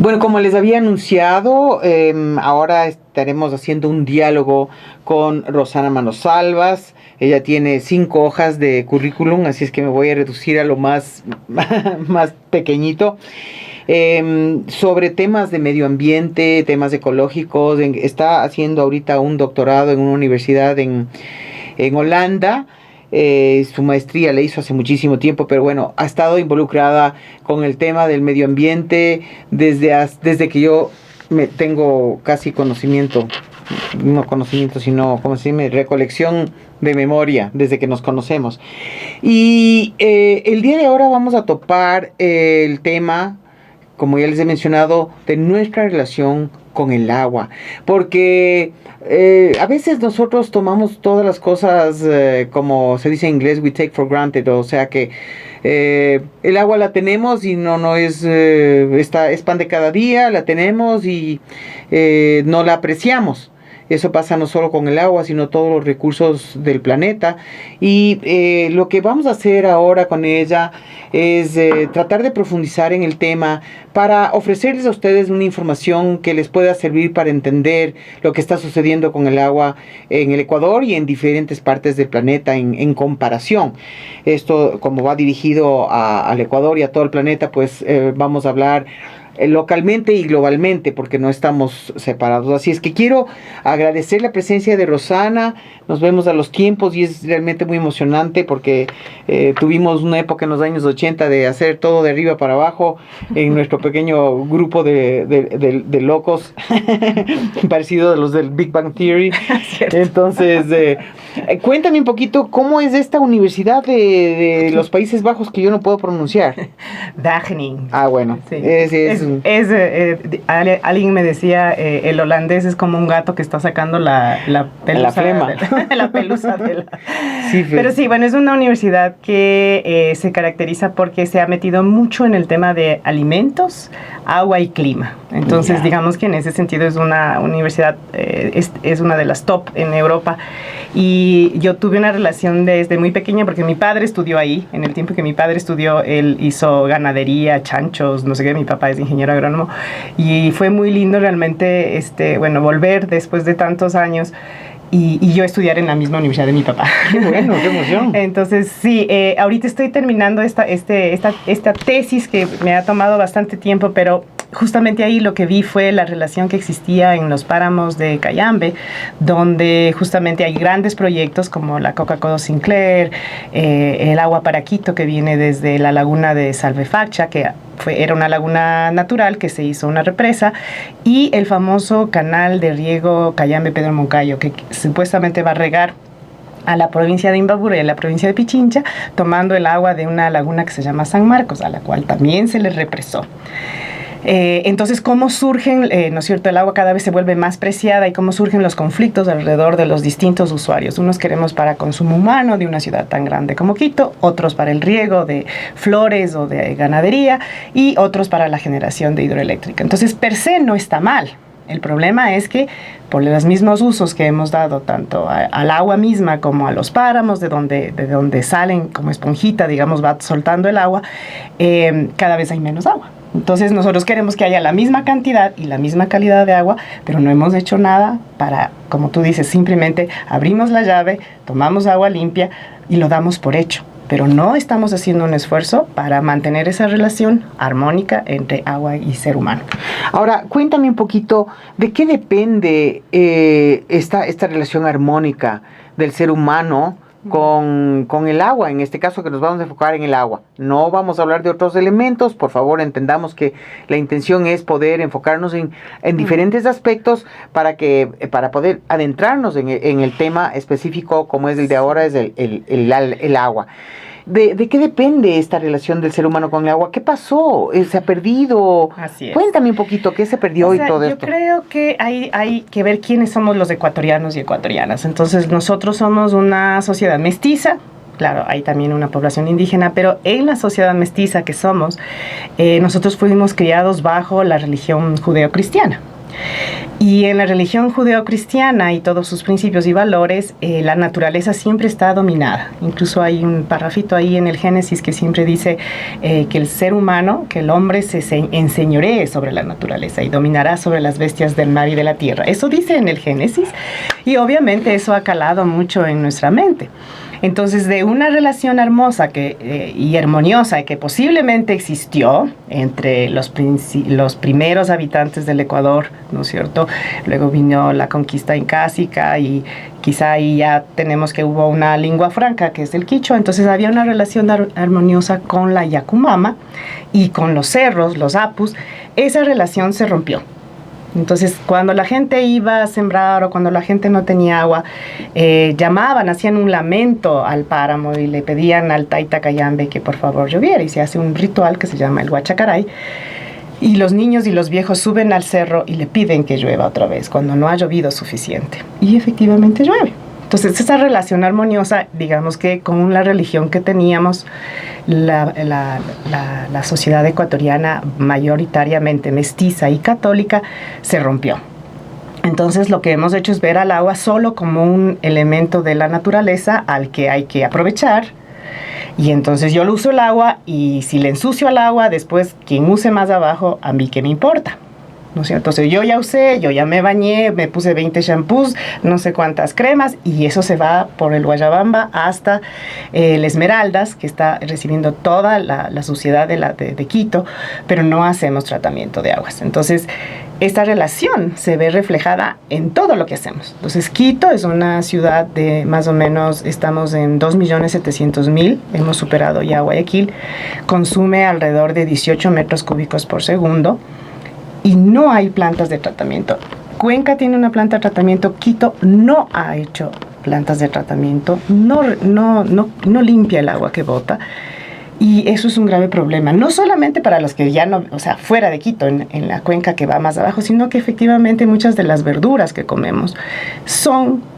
Bueno, como les había anunciado, ahora estaremos haciendo un diálogo con Rosana Manosalvas. Ella tiene 5 hojas de currículum, así es que me voy a reducir a lo más, más pequeñito. Sobre temas de medio ambiente, temas ecológicos. Está haciendo ahorita un doctorado en una universidad en Holanda. Su maestría la hizo hace muchísimo tiempo, pero bueno, ha estado involucrada con el tema del medio ambiente desde que yo tengo casi conocimiento, no conocimiento, sino, ¿cómo se llama? Recolección de memoria, desde que nos conocemos. Y el día de ahora vamos a topar el tema, como ya les he mencionado, de nuestra relación con el agua, porque a veces nosotros tomamos todas las cosas como se dice en inglés, we take for granted, o sea que el agua la tenemos y no es es pan de cada día, la tenemos y no la apreciamos. Eso pasa no solo con el agua, sino todos los recursos del planeta. Y lo que vamos a hacer ahora con ella es tratar de profundizar en el tema para ofrecerles a ustedes una información que les pueda servir para entender lo que está sucediendo con el agua en el Ecuador y en diferentes partes del planeta en comparación. Esto, como va dirigido al Ecuador y a todo el planeta, pues vamos a hablar localmente y globalmente, porque no estamos separados. Así es que quiero agradecer la presencia de Rosana. Nos vemos a los tiempos y es realmente muy emocionante porque tuvimos una época en los años 80 de hacer todo de arriba para abajo en nuestro pequeño grupo de locos parecido a los del Big Bang Theory. Entonces cuéntame un poquito cómo es esta universidad de los Países Bajos que yo no puedo pronunciar. Wageningen. Ah, bueno. Sí. Alguien me decía, el holandés es como un gato que está sacando la pelusa, la flema. La pelusa de la... Sí, pero sí, bueno, es una universidad que se caracteriza porque se ha metido mucho en el tema de alimentos, agua y clima. Entonces, digamos que en ese sentido es una universidad, es una de las top en Europa. Y yo tuve una relación desde muy pequeña porque mi padre estudió ahí. En el tiempo que mi padre estudió, él hizo ganadería, chanchos, no sé qué. Mi papá es ingeniero agrónomo. Y fue muy lindo realmente, volver después de tantos años y yo estudiar en la misma universidad de mi papá. ¡Qué bueno! ¡Qué emoción! Entonces, sí, ahorita estoy terminando esta tesis que me ha tomado bastante tiempo, pero justamente ahí lo que vi fue la relación que existía en los páramos de Cayambe, donde justamente hay grandes proyectos como la Coca-Cola Sinclair, el agua para Quito que viene desde la laguna de Salvefacha, que era una laguna natural que se hizo una represa, y el famoso canal de riego Cayambe-Pedro Moncayo, que supuestamente va a regar a la provincia de Imbabura y a la provincia de Pichincha, tomando el agua de una laguna que se llama San Marcos, a la cual también se le represó. Entonces, ¿cómo surgen, no es cierto, el agua cada vez se vuelve más preciada y cómo surgen los conflictos alrededor de los distintos usuarios? Unos queremos para consumo humano de una ciudad tan grande como Quito, otros para el riego de flores o de ganadería y otros para la generación de hidroeléctrica. Entonces, per se no está mal. El problema es que por los mismos usos que hemos dado tanto al agua misma como a los páramos, de donde salen como esponjita, digamos, va soltando el agua, cada vez hay menos agua. Entonces nosotros queremos que haya la misma cantidad y la misma calidad de agua, pero no hemos hecho nada para, como tú dices, simplemente abrimos la llave, tomamos agua limpia y lo damos por hecho. Pero no estamos haciendo un esfuerzo para mantener esa relación armónica entre agua y ser humano. Ahora, cuéntame un poquito de qué depende esta relación armónica del ser humano con el agua, en este caso que nos vamos a enfocar en el agua. No vamos a hablar de otros elementos, por favor entendamos que la intención es poder enfocarnos en diferentes aspectos para poder adentrarnos en el tema específico como es el de ahora, es el agua. ¿De qué depende esta relación del ser humano con el agua? ¿Qué pasó? ¿Se ha perdido? Así es. Cuéntame un poquito, ¿qué se perdió y todo esto? Yo creo que hay que ver quiénes somos los ecuatorianos y ecuatorianas. Entonces, nosotros somos una sociedad mestiza. Claro, hay también una población indígena, pero en la sociedad mestiza que somos, nosotros fuimos criados bajo la religión judeocristiana. Y en la religión judeocristiana y todos sus principios y valores, la naturaleza siempre está dominada. Incluso hay un parrafito ahí en el Génesis que siempre dice que el ser humano, que el hombre se enseñoree sobre la naturaleza y dominará sobre las bestias del mar y de la tierra. Eso dice en el Génesis y obviamente eso ha calado mucho en nuestra mente. Entonces, de una relación hermosa y armoniosa que posiblemente existió entre los primeros habitantes del Ecuador, ¿no es cierto? Luego vino la conquista incásica y quizá ahí ya tenemos que hubo una lengua franca, que es el quichua. Entonces, había una relación armoniosa con la Yacumama y con los cerros, los apus. Esa relación se rompió. Entonces, cuando la gente iba a sembrar o cuando la gente no tenía agua, llamaban, hacían un lamento al páramo y le pedían al Taita Cayambe que por favor lloviera. Y se hace un ritual que se llama el Huachacaray. Y los niños y los viejos suben al cerro y le piden que llueva otra vez cuando no ha llovido suficiente. Y efectivamente llueve. Entonces, esa relación armoniosa, digamos que con la religión que teníamos, la sociedad ecuatoriana mayoritariamente mestiza y católica, se rompió. Entonces, lo que hemos hecho es ver al agua solo como un elemento de la naturaleza al que hay que aprovechar. Y entonces yo lo uso el agua y si le ensucio al agua, después quien use más abajo, a mí qué me importa. ¿No es cierto? Entonces yo ya usé, yo ya me bañé, me puse 20 shampoos, no sé cuántas cremas y eso se va por el Guayabamba hasta el Esmeraldas, que está recibiendo toda la suciedad de Quito, pero no hacemos tratamiento de aguas. Entonces esta relación se ve reflejada en todo lo que hacemos. Entonces Quito es una ciudad de más o menos, estamos en 2.700.000, hemos superado ya Guayaquil, consume alrededor de 18 metros cúbicos por segundo. Y no hay plantas de tratamiento. Cuenca tiene una planta de tratamiento, Quito no ha hecho plantas de tratamiento, no limpia el agua que bota. Y eso es un grave problema, no solamente para los que ya no, o sea, fuera de Quito, en la cuenca que va más abajo, sino que efectivamente muchas de las verduras que comemos son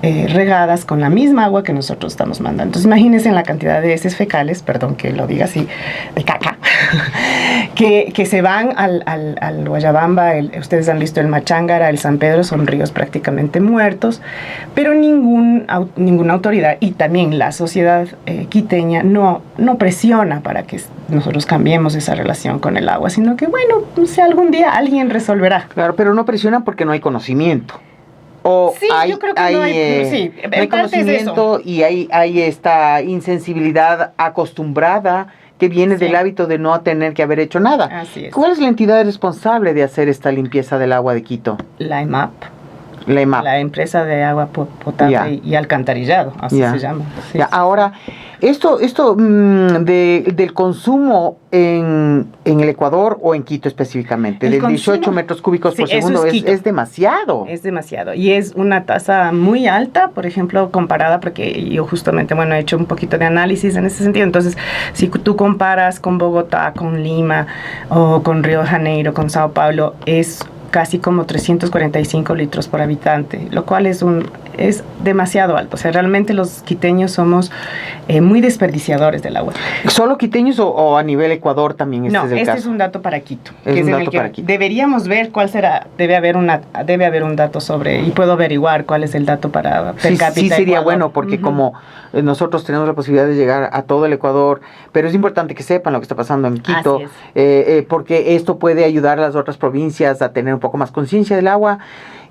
regadas con la misma agua que nosotros estamos mandando. Entonces imagínense en la cantidad de heces fecales, perdón que lo diga así, de caca, que se van al Guayabamba. Ustedes han visto el Machángara, el San Pedro, son ríos prácticamente muertos, pero ninguna autoridad y también la sociedad quiteña no presiona para que nosotros cambiemos esa relación con el agua, sino que bueno, si algún día alguien resolverá. Claro, pero no presionan porque no hay conocimiento. O sí, yo creo que no hay conocimiento y hay esta insensibilidad acostumbrada que viene del hábito de no tener que haber hecho nada. Así es. ¿Cuál es la entidad responsable de hacer esta limpieza del agua de Quito? La EMAP. La EMAP. La empresa de agua potable y alcantarillado, así se llama. Sí, ahora, esto del consumo en el Ecuador o en Quito específicamente, del 18 metros cúbicos por segundo, es demasiado. Es demasiado. Y es una tasa muy alta, por ejemplo, comparada, porque yo justamente, he hecho un poquito de análisis en ese sentido. Entonces, si tú comparas con Bogotá, con Lima, o con Río de Janeiro, con Sao Paulo, es casi como 345 litros por habitante, lo cual es demasiado alto. O sea, realmente los quiteños somos muy desperdiciadores del agua. ¿Solo quiteños o a nivel Ecuador también es el caso? Este es un dato para Quito. Deberíamos ver cuál será. Debe haber un dato sobre, y puedo averiguar cuál es el dato para per cápita. Sí, sería bueno, porque como nosotros tenemos la posibilidad de llegar a todo el Ecuador, pero es importante que sepan lo que está pasando en Quito, porque esto puede ayudar a las otras provincias a tener un poco más conciencia del agua.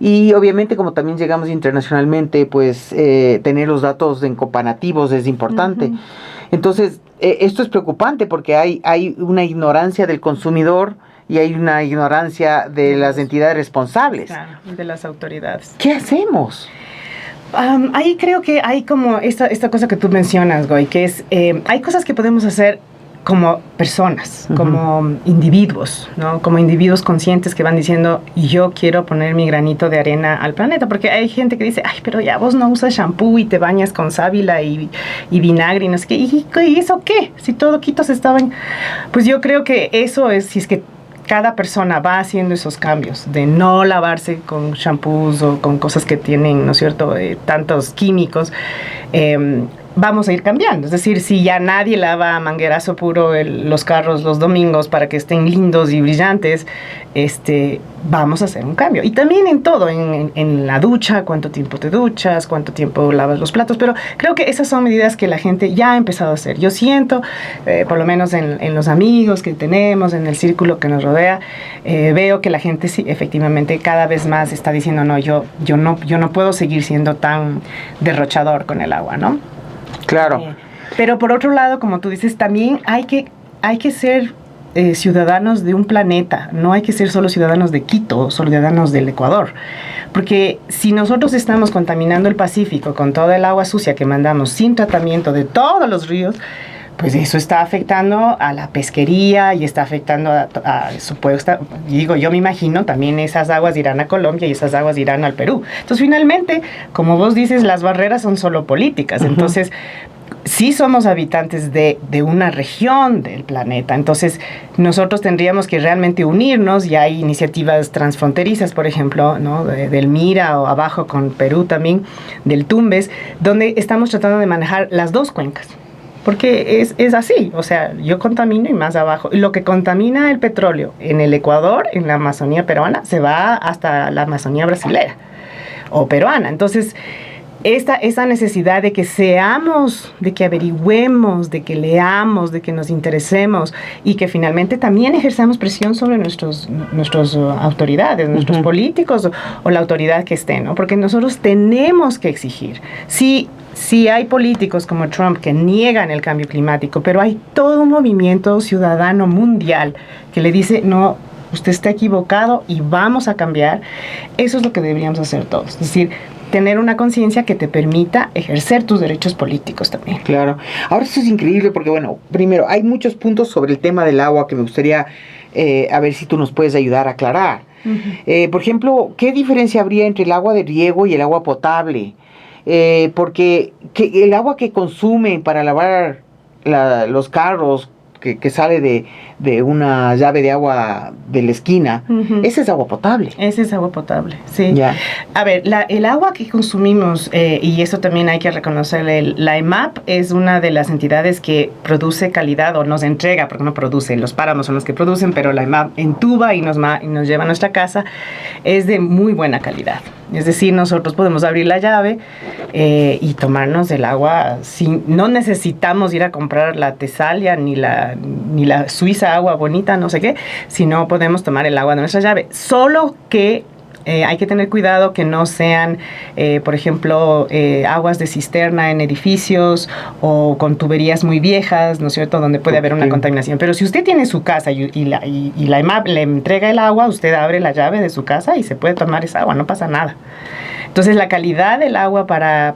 Y obviamente, como también llegamos internacionalmente, pues tener los datos en comparativos es importante. Entonces, esto es preocupante porque hay una ignorancia del consumidor y hay una ignorancia de las entidades responsables. Claro, de las autoridades. ¿Qué hacemos? Ahí creo que hay como esta cosa que tú mencionas, Goy, que es, hay cosas que podemos hacer como personas, como individuos, ¿no? Como individuos conscientes que van diciendo, yo quiero poner mi granito de arena al planeta, porque hay gente que dice, ay, pero ya vos no usas shampoo y te bañas con sábila y vinagre y no sé qué, ¿y eso qué? Si todo Quito se estaba Pues yo creo que eso es, si es que cada persona va haciendo esos cambios de no lavarse con shampoos o con cosas que tienen, ¿no es cierto?, tantos químicos, vamos a ir cambiando. Es decir, si ya nadie lava a manguerazo puro los carros los domingos para que estén lindos y brillantes, vamos a hacer un cambio. Y también en todo, en la ducha, cuánto tiempo te duchas, cuánto tiempo lavas los platos, pero creo que esas son medidas que la gente ya ha empezado a hacer. Yo siento, por lo menos en los amigos que tenemos, en el círculo que nos rodea, veo que la gente sí, efectivamente, cada vez más está diciendo, no, yo no puedo seguir siendo tan derrochador con el agua, ¿no? Claro. Pero por otro lado, como tú dices, también hay que ser ciudadanos de un planeta, no hay que ser solo ciudadanos de Quito, solo ciudadanos del Ecuador. Porque si nosotros estamos contaminando el Pacífico con toda el agua sucia que mandamos sin tratamiento de todos los ríos, pues eso está afectando a la pesquería y está afectando yo me imagino también esas aguas irán a Colombia y esas aguas irán al Perú. Entonces finalmente, como vos dices, las barreras son solo políticas. Entonces, sí somos habitantes de una región del planeta, entonces nosotros tendríamos que realmente unirnos, y hay iniciativas transfronterizas, por ejemplo, ¿no? Del Mira o abajo con Perú también, del Tumbes, donde estamos tratando de manejar las dos cuencas. Porque es así, o sea, yo contamino y más abajo. Lo que contamina el petróleo en el Ecuador, en la Amazonía peruana, se va hasta la Amazonía brasilera o peruana. Entonces, esa necesidad de que seamos, de que averigüemos, de que leamos, de que nos interesemos y que finalmente también ejerzamos presión sobre nuestras autoridades, nuestros políticos o la autoridad que esté, ¿no? Porque nosotros tenemos que exigir. Sí hay políticos como Trump que niegan el cambio climático, pero hay todo un movimiento ciudadano mundial que le dice, no, usted está equivocado y vamos a cambiar. Eso es lo que deberíamos hacer todos. Es decir, tener una conciencia que te permita ejercer tus derechos políticos también. Claro. Ahora eso es increíble porque, bueno, primero, hay muchos puntos sobre el tema del agua que me gustaría a ver si tú nos puedes ayudar a aclarar. Por ejemplo, ¿qué diferencia habría entre el agua de riego y el agua potable? Porque el agua que consumen para lavar los carros, que sale de una llave de agua de la esquina, esa es agua potable. Esa es agua potable, sí. Ya. A ver, el agua que consumimos, y eso también hay que reconocerle, la EMAP es una de las entidades que produce calidad o nos entrega, porque no produce, los páramos son los que producen, pero la EMAP entuba y nos lleva a nuestra casa, es de muy buena calidad. Es decir, nosotros podemos abrir la llave y tomarnos el agua no necesitamos ir a comprar la Tesalia ni la Suiza agua bonita, no sé qué, sino podemos tomar el agua de nuestra llave. Solo que hay que tener cuidado que no sean, por ejemplo, aguas de cisterna en edificios o con tuberías muy viejas, ¿no es cierto?, donde puede haber una contaminación. Pero si usted tiene su casa y la EMAP le entrega el agua, usted abre la llave de su casa y se puede tomar esa agua, no pasa nada. Entonces, la calidad del agua para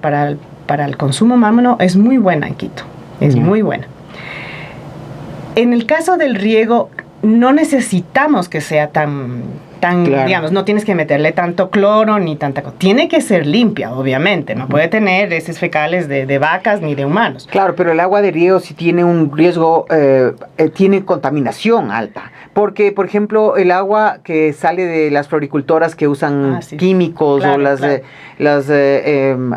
el consumo humano es muy buena en Quito, es muy buena. En el caso del riego, no necesitamos que sea tan claro. Digamos, no tienes que meterle tanto cloro ni tanta cosa. Tiene que ser limpia, obviamente. No puede tener heces fecales de vacas ni de humanos. Claro, pero el agua de riego sí tiene un riesgo, tiene contaminación alta. Porque, por ejemplo, el agua que sale de las floricultoras que usan químicos, claro, o las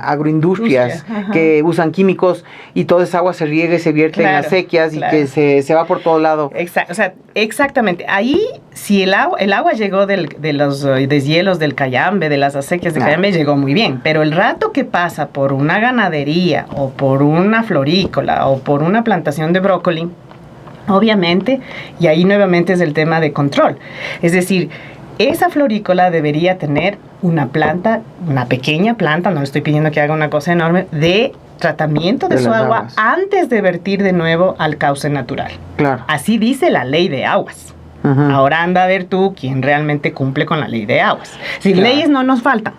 agroindustrias que usan químicos, y toda esa agua se riega y se vierte en las sequías y que se va por todo lado. Exacto, o sea, exactamente. Ahí, si el agua llegó de los deshielos del Cayambe, de las acequias de Cayambe, llegó muy bien. Pero el rato que pasa por una ganadería o por una florícola o por una plantación de brócoli, obviamente, y ahí nuevamente es el tema de control. Es decir, esa florícola debería tener una pequeña planta, no le estoy pidiendo que haga una cosa enorme, de tratamiento de su agua antes de vertir de nuevo al cauce natural. Claro. Así dice la ley de aguas. Ahora anda a ver tú quién realmente cumple con la ley de aguas. Si leyes no nos faltan.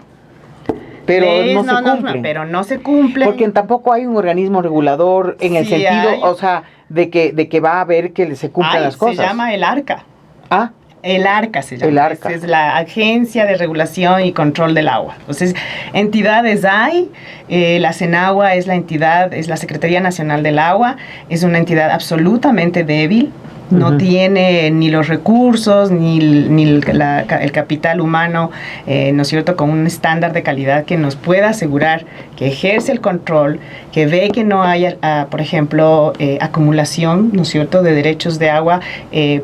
Pero no se cumplen. Porque tampoco hay un organismo regulador en el sentido, o sea, de que va a ver que se cumplan las cosas. Se llama el ARCA. ¿Ah? El ARCA se llama. El ARCA. Es la Agencia de Regulación y Control del Agua. Entonces, entidades hay. La CENAGUA es la Secretaría Nacional del Agua. Es una entidad absolutamente débil. no tiene ni los recursos, ni el capital humano, ¿no es cierto?, con un estándar de calidad que nos pueda asegurar que ejerce el control, que ve que no haya, por ejemplo, acumulación, ¿no es cierto?, de derechos de agua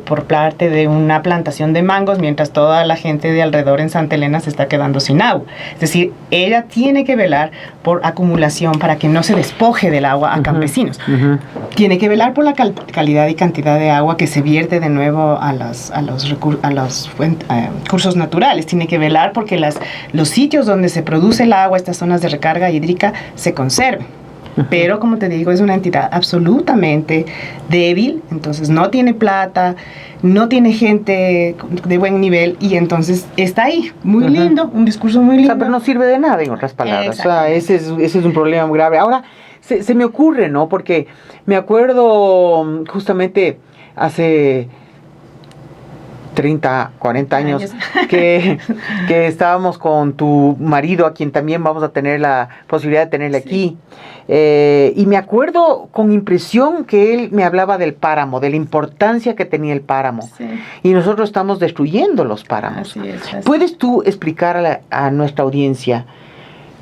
por parte de una plantación de mangos, mientras toda la gente de alrededor en Santa Elena se está quedando sin agua. Es decir, ella tiene que velar por acumulación para que no se despoje del agua a campesinos. Tiene que velar por la calidad y cantidad de agua que se vierte de nuevo a los cursos naturales. Tiene que velar porque los sitios donde se produce el agua, estas zonas de recarga hídrica, se conserven. Pero, como te digo, es una entidad absolutamente débil, entonces no tiene plata, no tiene gente de buen nivel, y entonces está ahí, muy lindo, un discurso muy lindo. O sea, pero no sirve de nada, en otras palabras. O sea, ese es un problema muy grave. Ahora, se me ocurre, ¿no? Porque me acuerdo justamente hace 30, 40 años que estábamos con tu marido, a quien también vamos a tener la posibilidad de tenerle aquí. Y me acuerdo con impresión que él me hablaba del páramo, de la importancia que tenía el páramo. Sí. Y nosotros estamos destruyendo los páramos. Así es. ¿Puedes tú explicar a nuestra audiencia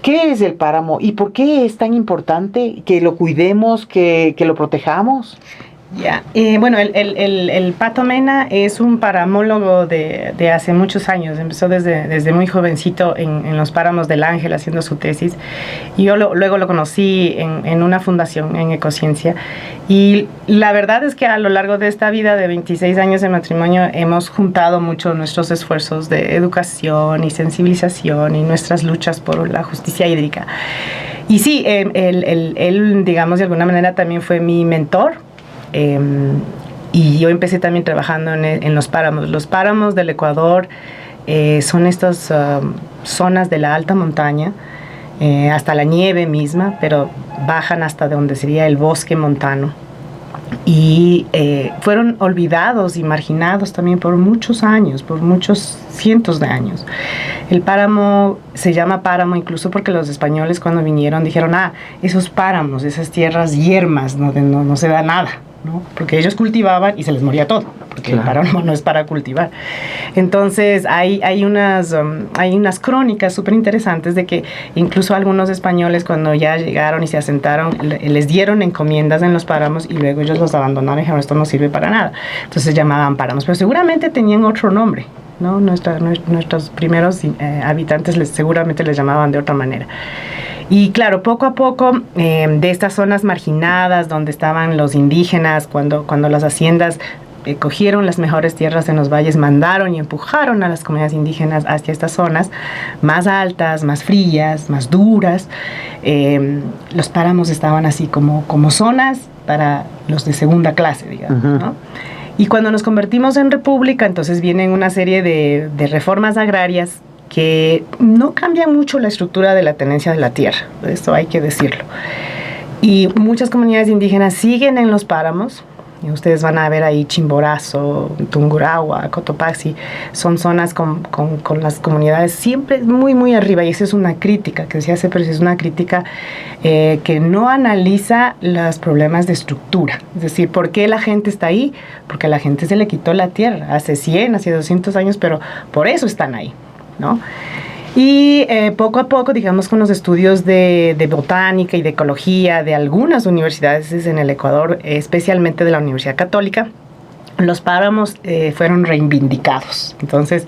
qué es el páramo y por qué es tan importante que lo cuidemos, que lo protejamos? Ya, bueno, el Pato Mena es un paramólogo de hace muchos años. Empezó desde muy jovencito en los páramos del Ángel haciendo su tesis. Y yo luego lo conocí en una fundación, en Ecociencia. Y la verdad es que a lo largo de esta vida de 26 años de matrimonio hemos juntado mucho nuestros esfuerzos de educación y sensibilización y nuestras luchas por la justicia hídrica. Y sí, él, digamos, de alguna manera también fue mi mentor. Y yo empecé también trabajando en los páramos. Los páramos del Ecuador son estas zonas de la alta montaña, hasta la nieve misma, pero bajan hasta donde sería el bosque montano. Y fueron olvidados y marginados también por muchos años, por muchos cientos de años. El páramo se llama páramo incluso porque los españoles, cuando vinieron, dijeron, esos páramos, esas tierras yermas, no se da nada, ¿no? Porque ellos cultivaban y se les moría todo, porque el páramo no es para cultivar. Entonces hay unas crónicas súper interesantes de que incluso algunos españoles, cuando ya llegaron y se asentaron, les dieron encomiendas en los páramos y luego ellos los abandonaron y dijeron, esto no sirve para nada. Entonces llamaban páramos, pero seguramente tenían otro nombre, ¿no? Nuestros primeros habitantes seguramente les llamaban de otra manera. Y claro, poco a poco, de estas zonas marginadas donde estaban los indígenas, cuando las haciendas cogieron las mejores tierras en los valles, mandaron y empujaron a las comunidades indígenas hacia estas zonas más altas, más frías, más duras. Los páramos estaban así como zonas para los de segunda clase, digamos, ¿no? Y cuando nos convertimos en república, entonces vienen una serie de reformas agrarias que no cambian mucho la estructura de la tenencia de la tierra, esto hay que decirlo. Y muchas comunidades indígenas siguen en los páramos, y ustedes van a ver ahí Chimborazo, Tungurahua, Cotopaxi, son zonas con las comunidades siempre muy, muy arriba, y esa es una crítica que se hace, pero es una crítica que no analiza los problemas de estructura, es decir, ¿por qué la gente está ahí? Porque a la gente se le quitó la tierra hace 100, hace 200 años, pero por eso están ahí, ¿no? Y poco a poco, digamos, con los estudios de botánica y de ecología de algunas universidades en el Ecuador, especialmente de la Universidad Católica, los páramos fueron reivindicados. Entonces,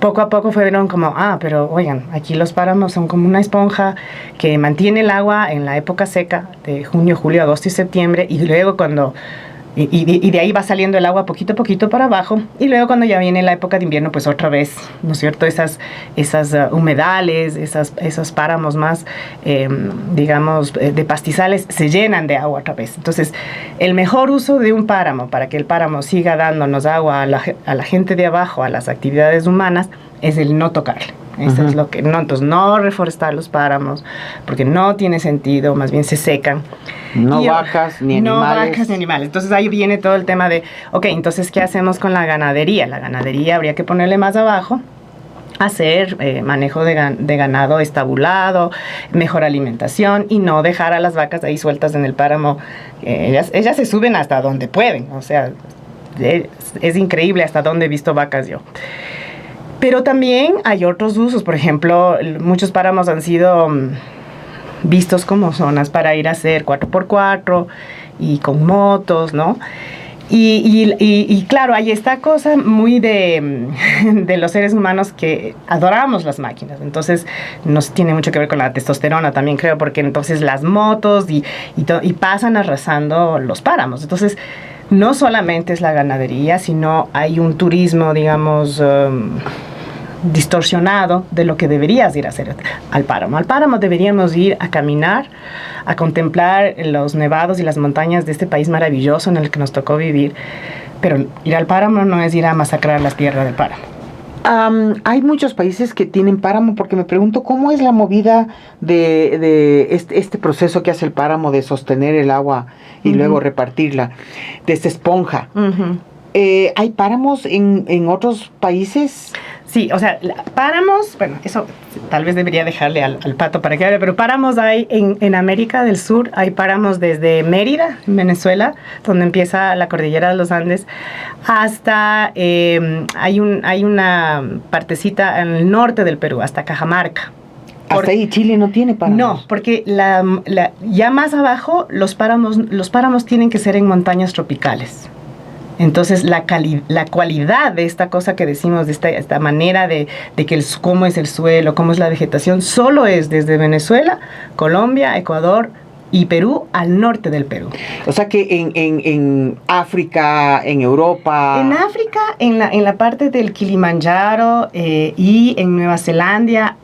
poco a poco fueron como, pero oigan, aquí los páramos son como una esponja que mantiene el agua en la época seca de junio, julio, agosto y septiembre, y luego cuando... Y de ahí va saliendo el agua poquito a poquito para abajo, y luego cuando ya viene la época de invierno, pues otra vez, ¿no es cierto? Esas humedales, esos páramos más, digamos, de pastizales, se llenan de agua otra vez. Entonces, el mejor uso de un páramo, para que el páramo siga dándonos agua a la gente de abajo, a las actividades humanas, es el no tocarle. Eso es lo que no, entonces no reforestar los páramos, porque no tiene sentido, más bien se secan. No vacas ni animales. No vacas ni animales. Entonces ahí viene todo el tema de, entonces ¿qué hacemos con la ganadería? La ganadería habría que ponerle más abajo, hacer manejo de ganado estabulado, mejor alimentación, y no dejar a las vacas ahí sueltas en el páramo. Ellas se suben hasta donde pueden, o sea, es increíble hasta dónde he visto vacas yo. Pero también hay otros usos. Por ejemplo, muchos páramos han sido vistos como zonas para ir a hacer 4x4 y con motos, ¿no? Y claro, hay esta cosa muy de los seres humanos que adoramos las máquinas. Entonces, nos tiene mucho que ver con la testosterona también, creo, porque entonces las motos y pasan arrasando los páramos. Entonces, no solamente es la ganadería, sino hay un turismo, digamos, distorsionado de lo que deberías ir a hacer al páramo. Al páramo deberíamos ir a caminar, a contemplar los nevados y las montañas de este país maravilloso en el que nos tocó vivir, pero ir al páramo no es ir a masacrar las tierras del páramo. Hay muchos países que tienen páramo, porque me pregunto cómo es la movida de este proceso que hace el páramo de sostener el agua y luego repartirla, de esta esponja. ¿Hay páramos en otros países? Sí, o sea, páramos, bueno, eso tal vez debería dejarle al Pato para que hable, pero páramos hay en América del Sur, hay páramos desde Mérida, en Venezuela, donde empieza la cordillera de los Andes, hasta hay una partecita en el norte del Perú, hasta Cajamarca. Hasta ahí Chile no tiene páramos. No, porque ya más abajo los páramos tienen que ser en montañas tropicales. Entonces, la cualidad de esta cosa que decimos, de esta manera de que cómo es el suelo, cómo es la vegetación, solo es desde Venezuela, Colombia, Ecuador y Perú al norte del Perú. O sea que en África, en Europa... En África, en la parte del Kilimanjaro y en Nueva Zelanda,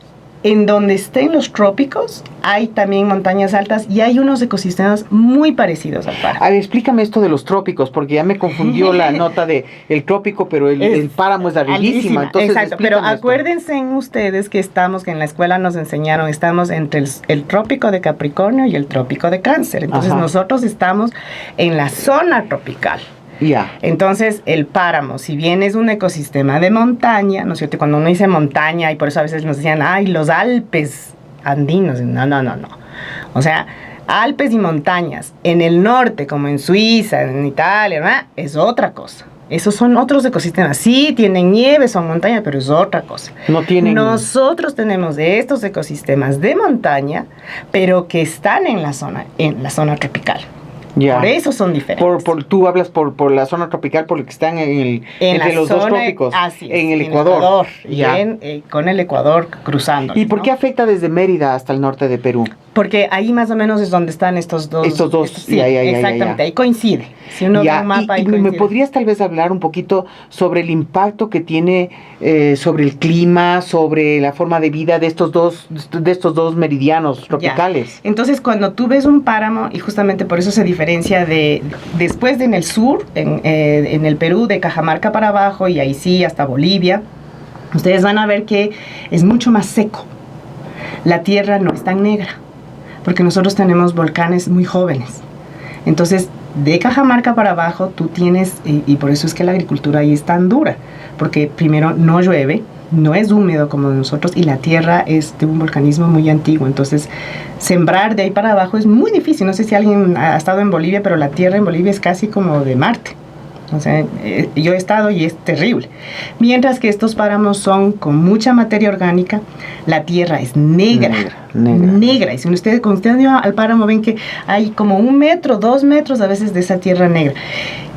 en donde estén los trópicos, hay también montañas altas y hay unos ecosistemas muy parecidos al páramo. A ver, explícame esto de los trópicos, porque ya me confundió la nota de el trópico, pero el páramo es arribísima. Entonces, exacto, pero acuérdense ustedes que en la escuela nos enseñaron, estamos entre el trópico de Capricornio y el trópico de Cáncer. Entonces, nosotros estamos en la zona tropical. Yeah. Entonces, el páramo, si bien es un ecosistema de montaña, ¿no es cierto? Cuando uno dice montaña, y por eso a veces nos decían, ay, los Alpes andinos. No. O sea, Alpes y montañas en el norte, como en Suiza, en Italia, ¿verdad? Es otra cosa. Esos son otros ecosistemas. Sí, tienen nieve, son montañas, pero es otra cosa. No tienen... Nosotros tenemos de estos ecosistemas de montaña, pero que están en la zona tropical. Yeah. Por eso son diferentes. Tú hablas por la zona tropical, por lo que están entre los dos trópicos. Así es, en el Ecuador. Yeah. Con el Ecuador cruzando. ¿Y por qué afecta desde Mérida hasta el norte de Perú? Porque ahí más o menos es donde están estos dos. Sí, exactamente, ahí coincide. Si uno ve un mapa, ahí coincide. ¿Me podrías tal vez hablar un poquito sobre el impacto que tiene sobre el clima, sobre la forma de vida de estos dos meridianos tropicales? Entonces, cuando tú ves un páramo, y justamente por eso se diferencia después en el sur, en el Perú, de Cajamarca para abajo, y ahí sí, hasta Bolivia, ustedes van a ver que es mucho más seco. La tierra no es tan negra, porque nosotros tenemos volcanes muy jóvenes. Entonces, de Cajamarca para abajo, tú tienes, y por eso es que la agricultura ahí es tan dura, porque primero no llueve, no es húmedo como nosotros, y la tierra es de un volcanismo muy antiguo. Entonces, sembrar de ahí para abajo es muy difícil. No sé si alguien ha estado en Bolivia, pero la tierra en Bolivia es casi como de Marte. O sea, yo he estado y es terrible. Mientras que estos páramos son con mucha materia orgánica, la tierra es negra. Y si cuando ustedes van al páramo ven que hay como 1 metro, 2 metros a veces de esa tierra negra.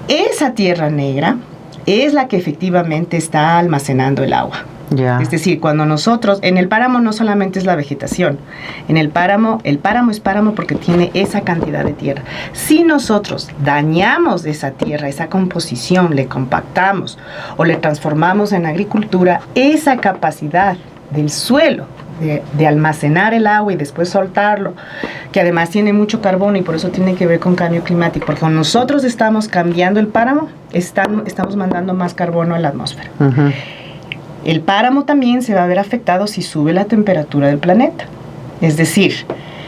Esa tierra negra es la que efectivamente está almacenando el agua. Yeah. Es decir, cuando nosotros, en el páramo no solamente es la vegetación, en el páramo es páramo porque tiene esa cantidad de tierra. Si nosotros dañamos esa tierra, esa composición, le compactamos o le transformamos en agricultura, esa capacidad del suelo de almacenar el agua y después soltarlo, que además tiene mucho carbono y por eso tiene que ver con cambio climático, porque cuando nosotros estamos cambiando el páramo, estamos mandando más carbono a la atmósfera. Uh-huh. El páramo también se va a ver afectado si sube la temperatura del planeta. Es decir,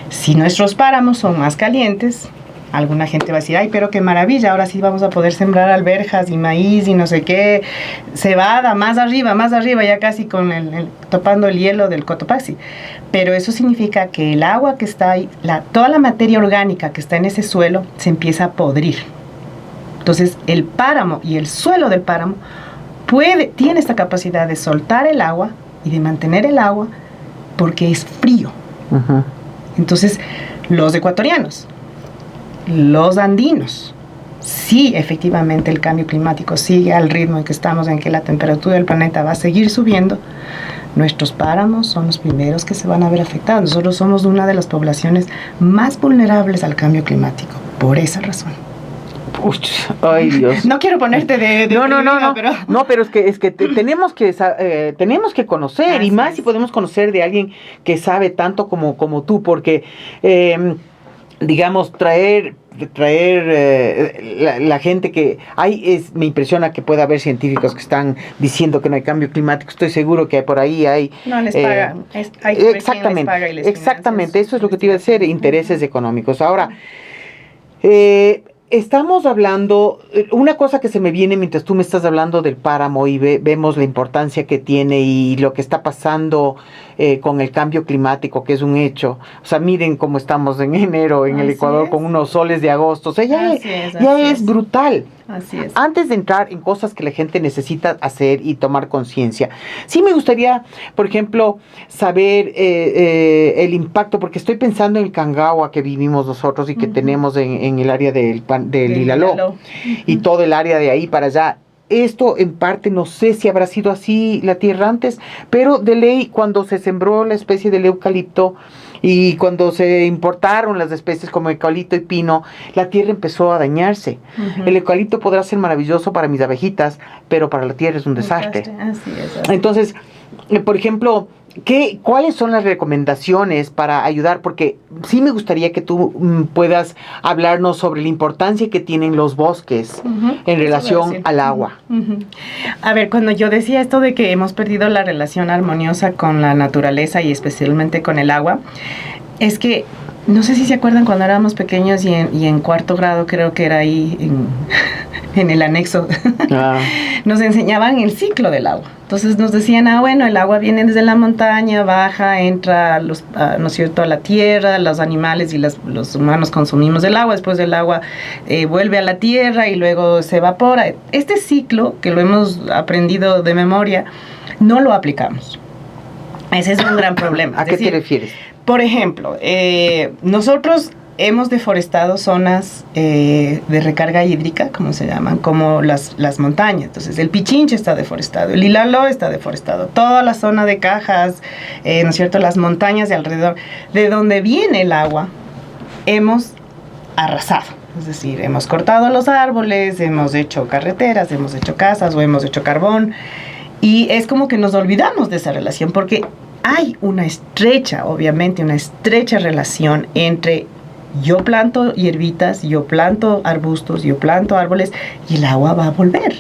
si nuestros páramos son más calientes, alguna gente va a decir, ay, pero qué maravilla, ahora sí vamos a poder sembrar alberjas y maíz y no sé qué, cebada, más arriba, ya casi con topando el hielo del Cotopaxi. Pero eso significa que el agua que está ahí, toda la materia orgánica que está en ese suelo, se empieza a podrir. Entonces, el páramo y el suelo del páramo tiene esta capacidad de soltar el agua y de mantener el agua porque es frío. Ajá. Entonces, los ecuatorianos, los andinos, sí, efectivamente el cambio climático sigue al ritmo en que estamos, en que la temperatura del planeta va a seguir subiendo. Nuestros páramos son los primeros que se van a ver afectados. Nosotros somos una de las poblaciones más vulnerables al cambio climático, por esa razón. Uy, ay, Dios. No quiero ponerte de no, pero... No, pero es que tenemos que conocer, Así y más es. si podemos conocer de alguien que sabe tanto como tú, porque digamos, traer la gente que hay, me impresiona que pueda haber científicos que están diciendo que no hay cambio climático. Estoy seguro que por ahí hay... No les pagan. Exactamente, les paga y les exactamente, financia eso es lo que te iba a decir, intereses económicos. Ahora, estamos hablando, una cosa que se me viene mientras tú me estás hablando del páramo y vemos la importancia que tiene y lo que está pasando con el cambio climático, que es un hecho. O sea, miren cómo estamos en enero en el Ecuador con unos soles de agosto. O sea, ya es brutal. Así es. Antes de entrar en cosas que la gente necesita hacer y tomar conciencia, sí me gustaría, por ejemplo, saber el impacto, porque estoy pensando en el Cangagua que vivimos nosotros y que tenemos en el área del Ilaló y todo el área de ahí para allá. Esto en parte no sé si habrá sido así la tierra antes, pero de ley cuando se sembró la especie del eucalipto y cuando se importaron las especies como eucalipto y pino, la tierra empezó a dañarse. El eucalipto podrá ser maravilloso para mis abejitas, pero para la tierra es un desastre. Así es. Entonces, por ejemplo, ¿cuáles son las recomendaciones para ayudar? Porque sí me gustaría que tú puedas hablarnos sobre la importancia que tienen los bosques en relación al agua. A ver, cuando yo decía esto de que hemos perdido la relación armoniosa con la naturaleza y especialmente con el agua, es que no sé si se acuerdan cuando éramos pequeños y en cuarto grado, creo que era ahí en el anexo, nos enseñaban el ciclo del agua. Entonces nos decían, bueno, el agua viene desde la montaña, baja, entra, ¿no es cierto?, a la tierra, los animales y los humanos consumimos el agua, después del agua vuelve a la tierra y luego se evapora. Este ciclo, que lo hemos aprendido de memoria, no lo aplicamos. Ese es un gran problema. ¿A qué te refieres? Por ejemplo, nosotros hemos deforestado zonas de recarga hídrica, como se llaman, como las montañas. Entonces, el Pichincha está deforestado, el Ilaló está deforestado, toda la zona de Cajas, ¿no es cierto?, las montañas de alrededor, de donde viene el agua, hemos arrasado. Es decir, hemos cortado los árboles, hemos hecho carreteras, hemos hecho casas o hemos hecho carbón. Y es como que nos olvidamos de esa relación, porque hay obviamente una estrecha relación entre yo planto hierbitas, yo planto arbustos, yo planto árboles y el agua va a volver.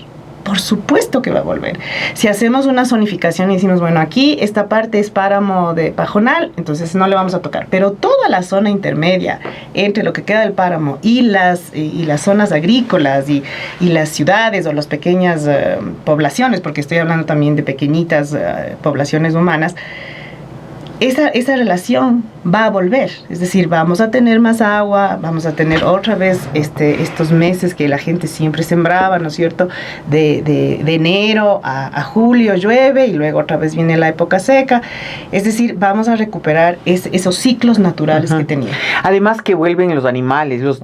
Por supuesto que va a volver. Si hacemos una zonificación y decimos, bueno, aquí esta parte es páramo de pajonal, entonces no le vamos a tocar. Pero toda la zona intermedia entre lo que queda del páramo y las zonas agrícolas y las ciudades o las pequeñas poblaciones, porque estoy hablando también de pequeñitas poblaciones humanas, esa relación va a volver, es decir, vamos a tener más agua, vamos a tener otra vez estos meses que la gente siempre sembraba, ¿no es cierto? De enero a julio llueve y luego otra vez viene la época seca, es decir, vamos a recuperar esos ciclos naturales que tenía. Además que vuelven los animales, los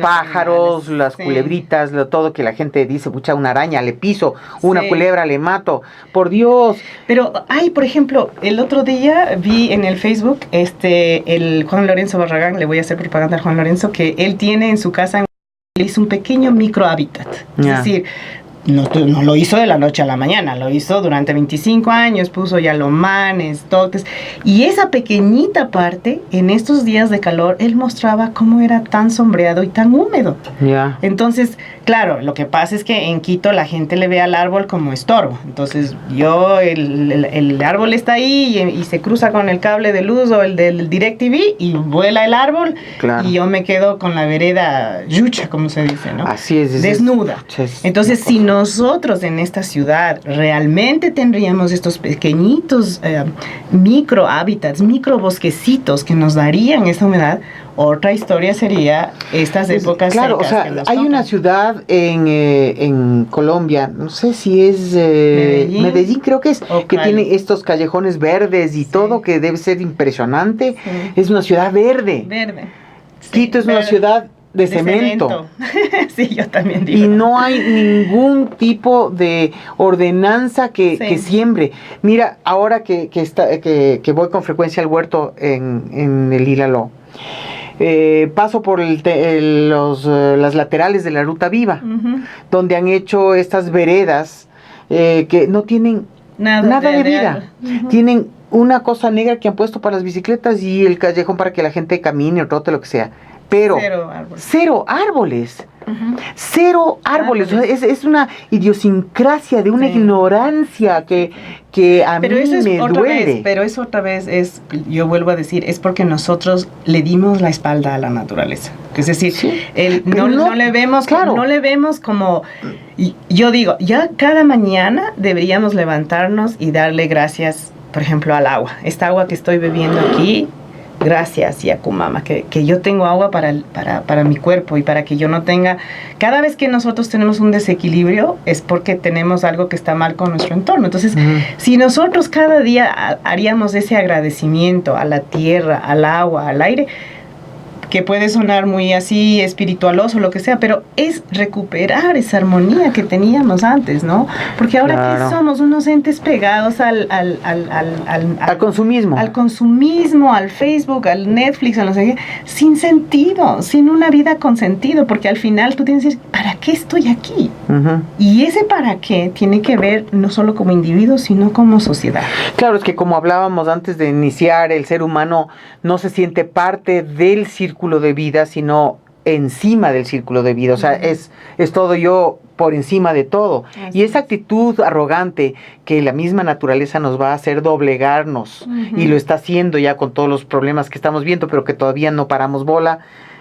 pájaros, las culebritas, todo que la gente dice, pucha, una araña le piso, una culebra le mato, por Dios. Pero por ejemplo, el otro día vi en el Facebook el Juan Lorenzo Barragán, le voy a hacer propaganda al Juan Lorenzo, que él tiene en su casa, él hizo un pequeño microhábitat. Es decir, no lo hizo de la noche a la mañana, lo hizo durante 25 años, puso yalomanes, toques, y esa pequeñita parte, en estos días de calor, él mostraba cómo era tan sombreado y tan húmedo. Entonces, claro, lo que pasa es que en Quito la gente le ve al árbol como estorbo, entonces el árbol está ahí y se cruza con el cable de luz o el del DirecTV y vuela el árbol, y yo me quedo con la vereda yucha, como se dice, ¿no? Así es. Desnuda. Entonces, si nosotros en esta ciudad realmente tendríamos estos pequeñitos micro hábitats, micro bosquecitos que nos darían esa humedad, Otra historia sería estas épocas claro, secas. o sea, que nos hay tocan. una ciudad en Colombia, no sé si es Medellín creo que es, O que Cali. tiene estos callejones verdes y Sí. todo, que debe ser impresionante. Sí. Es una ciudad verde. Verde. Sí, Quito es una verde. ciudad de cemento. Sí, yo también digo. Y no hay ningún tipo de ordenanza que Sí. siembre. Mira, ahora que voy con frecuencia al huerto en el Ilaló, paso por las laterales de la Ruta Viva, Ujú. donde han hecho estas veredas que no tienen nada de vida. algo. Ujú. Tienen una cosa negra que han puesto para las bicicletas y el callejón para que la gente camine o trote, lo que sea. Pero Cero árboles. cero árboles. Ujú. Cero árboles. O sea, es una idiosincrasia de una Sí. ignorancia que a Pero mí eso es me otra duele. vez, pero eso otra vez es, yo vuelvo a decir, es porque nosotros le dimos la espalda a la naturaleza. Es decir, Sí. no, Pero no le vemos, claro. no le vemos como, y yo digo, ya cada mañana deberíamos levantarnos y darle gracias, por ejemplo, al agua. Esta agua que estoy bebiendo aquí, gracias Yakumama, que yo tengo agua para mi cuerpo y para que yo no tenga... Cada vez que nosotros tenemos un desequilibrio es porque tenemos algo que está mal con nuestro entorno. Entonces, si nosotros cada día haríamos ese agradecimiento a la tierra, al agua, al aire, que puede sonar muy así espiritualoso, lo que sea, pero es recuperar esa armonía que teníamos antes, ¿no? Porque ahora Claro. que somos unos entes pegados al consumismo. al consumismo, al Facebook, al Netflix, a no sé qué, sin sentido, sin una vida con sentido, porque al final tú tienes que decir, ¿para qué estoy aquí? Ujú. Y ese para qué tiene que ver no solo como individuo, sino como sociedad. Claro, es que como hablábamos antes de iniciar, el ser humano no se siente parte del círculo de vida, sino encima del círculo de vida. O sea, es todo yo por encima de todo. Así Y esa actitud arrogante que la misma naturaleza nos va a hacer doblegarnos, y lo está haciendo ya con todos los problemas que estamos viendo, pero que todavía no paramos bola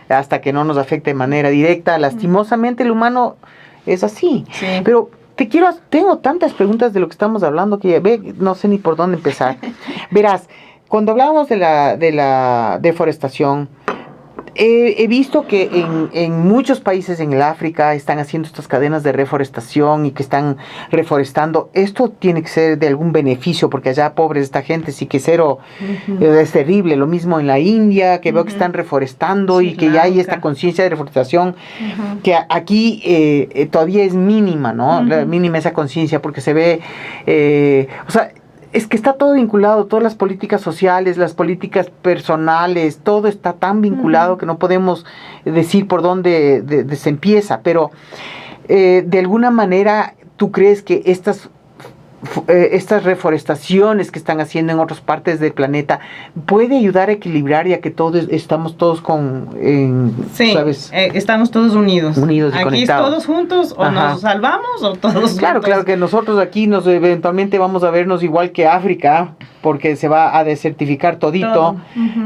hasta que no nos afecte de manera directa. Lastimosamente el humano es así. Sí. Pero tengo tantas preguntas de lo que estamos hablando que no sé ni por dónde empezar. Verás, cuando hablábamos de la deforestación, he visto que en muchos países en el África están haciendo estas cadenas de reforestación y que están reforestando. Esto tiene que ser de algún beneficio, porque allá, pobres esta gente, sí que cero, es terrible. Lo mismo en la India, que veo que están reforestando, Sri y que ya hay Lanka. esta conciencia de reforestación que aquí todavía es mínima, ¿no? Mínima esa conciencia, porque se ve, o sea, es que está todo vinculado, todas las políticas sociales, las políticas personales, todo está tan vinculado que no podemos decir por dónde se empieza, pero de alguna manera, ¿tú crees que estas reforestaciones que están haciendo en otras partes del planeta puede ayudar a equilibrar, ya que todos estamos todos Sí, ¿sabes? Estamos todos unidos. Unidos y aquí conectados. todos juntos, o Ajá. nos salvamos o todos Claro, juntos. claro que nosotros aquí eventualmente vamos a vernos igual que África, porque se va a desertificar todito, Todo.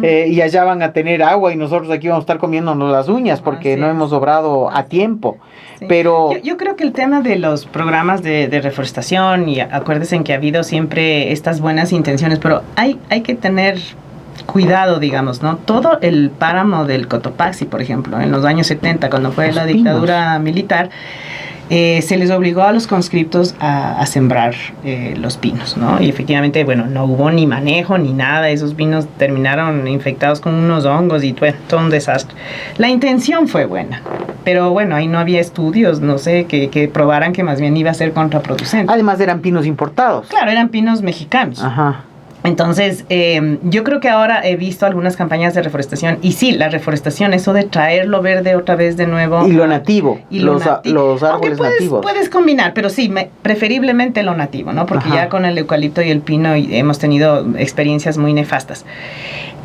y allá van a tener agua y nosotros aquí vamos a estar comiéndonos las uñas porque Así no es. hemos obrado a tiempo. Sí. Pero Yo creo que el tema de los programas de reforestación, y acuérdense que ha habido siempre estas buenas intenciones, pero hay que tener cuidado, digamos, ¿no? Todo el páramo del Cotopaxi, por ejemplo, en los años 70, cuando fue Los la pinos. dictadura militar, se les obligó a los conscriptos a sembrar los pinos, ¿no? Y efectivamente, bueno, no hubo ni manejo ni nada, esos pinos terminaron infectados con unos hongos y bueno, todo un desastre. La intención fue buena, pero bueno, ahí no había estudios, no sé, que probaran que más bien iba a ser contraproducente. además eran pinos importados. Claro, eran pinos mexicanos. Ajá. Entonces, yo creo que ahora he visto algunas campañas de reforestación, y sí, la reforestación, eso de traer lo verde otra vez de nuevo. Y lo nativo, los árboles Aunque nativos. puedes combinar, pero sí, preferiblemente lo nativo, ¿no? Porque Ajá. ya con el eucalipto y el pino hemos tenido experiencias muy nefastas.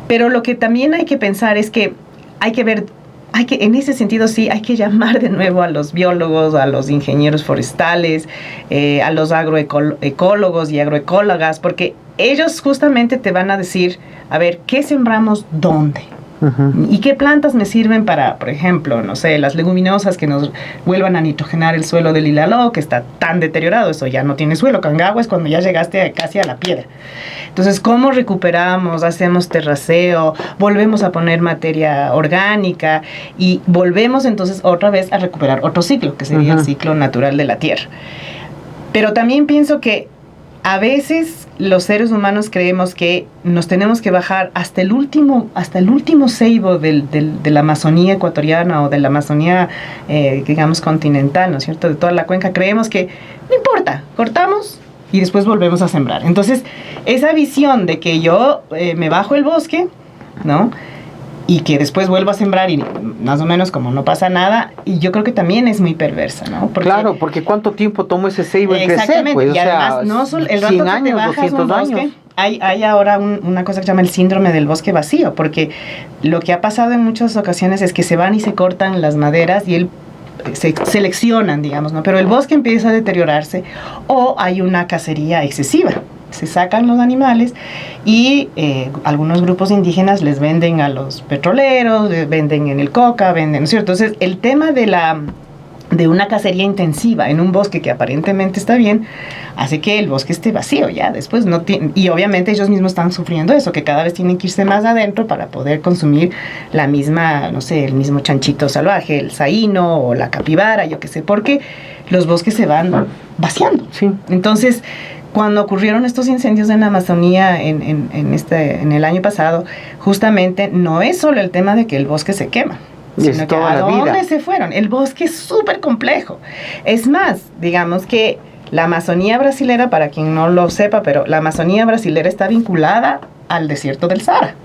Pero lo que también hay que pensar es que hay que ver, en ese sentido sí, hay que llamar de nuevo a los biólogos, a los ingenieros forestales, a los agroecólogos y agroecólogas, porque ellos justamente te van a decir, a ver, ¿qué sembramos dónde? ¿Y qué plantas me sirven para, por ejemplo, no sé, las leguminosas que nos vuelvan a nitrogenar el suelo del Ilaló, que está tan deteriorado? Eso ya no tiene suelo. Cangagua es cuando ya llegaste casi a la piedra. Entonces, ¿cómo recuperamos? Hacemos terraceo, volvemos a poner materia orgánica y volvemos entonces otra vez a recuperar otro ciclo, que sería el ciclo natural de la tierra. Pero también pienso que a veces los seres humanos creemos que nos tenemos que bajar hasta el último ceibo de la Amazonía ecuatoriana o de la Amazonía, digamos, continental, ¿no es cierto? De toda la cuenca. Creemos que no importa, cortamos y después volvemos a sembrar. Entonces, esa visión de que yo me bajo el bosque, ¿no?, y que después vuelvo a sembrar y más o menos como no pasa nada, y yo creo que también es muy perversa, ¿no? Claro, porque ¿cuánto tiempo tomó ese ceibo en crecer? Pues, y además, no solo el rato 100 años, que te bajas 200 un bosque, años. Hay ahora una cosa que se llama el síndrome del bosque vacío, porque lo que ha pasado en muchas ocasiones es que se van y se cortan las maderas y se seleccionan, digamos, ¿no? Pero el bosque empieza a deteriorarse o hay una cacería excesiva. Se sacan los animales y algunos grupos indígenas les venden a los petroleros, les venden en el coca, venden, ¿no es cierto? Entonces, el tema de una cacería intensiva en un bosque que aparentemente está bien, hace que el bosque esté vacío ya, después no tiene, y obviamente ellos mismos están sufriendo eso, que cada vez tienen que irse más adentro para poder consumir la misma, no sé, el mismo chanchito salvaje, el saíno o la capibara, yo qué sé, porque los bosques se van vaciando. Sí. Entonces, cuando ocurrieron estos incendios en la Amazonía en el año pasado, justamente no es solo el tema de que el bosque se quema, sino que a dónde se fueron. El bosque es súper complejo. Es más, digamos que la Amazonía brasilera, para quien no lo sepa, pero la Amazonía brasilera está vinculada al desierto del Sahara.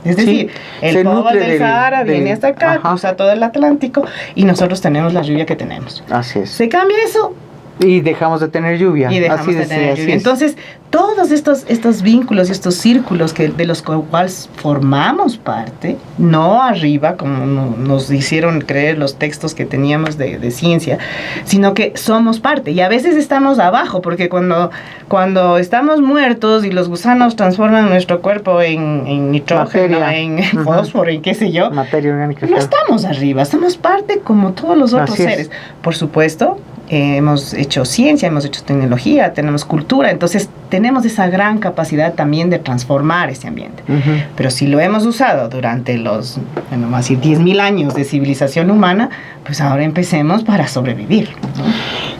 Es decir, el polvo del Sahara viene hasta acá, cruza todo el Atlántico y nosotros tenemos la lluvia que tenemos. Así es. Se cambia eso y dejamos de tener lluvia. Entonces, todos estos vínculos y estos círculos de los cuales formamos parte, no arriba, como nos hicieron creer los textos que teníamos de ciencia, sino que somos parte. Y a veces estamos abajo, porque cuando estamos muertos y los gusanos transforman nuestro cuerpo en nitrógeno, en fósforo, en qué sé yo, materia orgánica, no estamos arriba, somos parte como todos los otros seres. Por supuesto, hemos hecho ciencia, hemos hecho tecnología, tenemos cultura, entonces tenemos esa gran capacidad también de transformar ese ambiente. Pero si lo hemos usado durante los, vamos a decir, 10.000 años de civilización humana, pues ahora empecemos para sobrevivir, ¿no?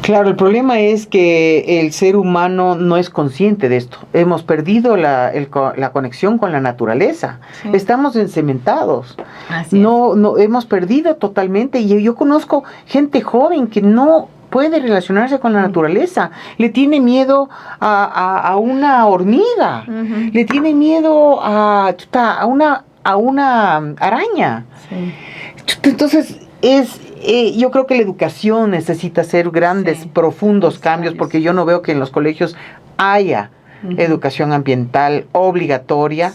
Claro, el problema es que el ser humano no es consciente de esto. Hemos perdido la conexión con la naturaleza. Sí. Estamos encementados. No, hemos perdido totalmente. Y yo conozco gente joven que no puede relacionarse con la naturaleza. Le tiene miedo a una hormiga. Le tiene miedo a una araña. Sí. Entonces, yo creo que la educación necesita hacer grandes, profundos cambios, porque yo no veo que en los colegios haya educación ambiental obligatoria,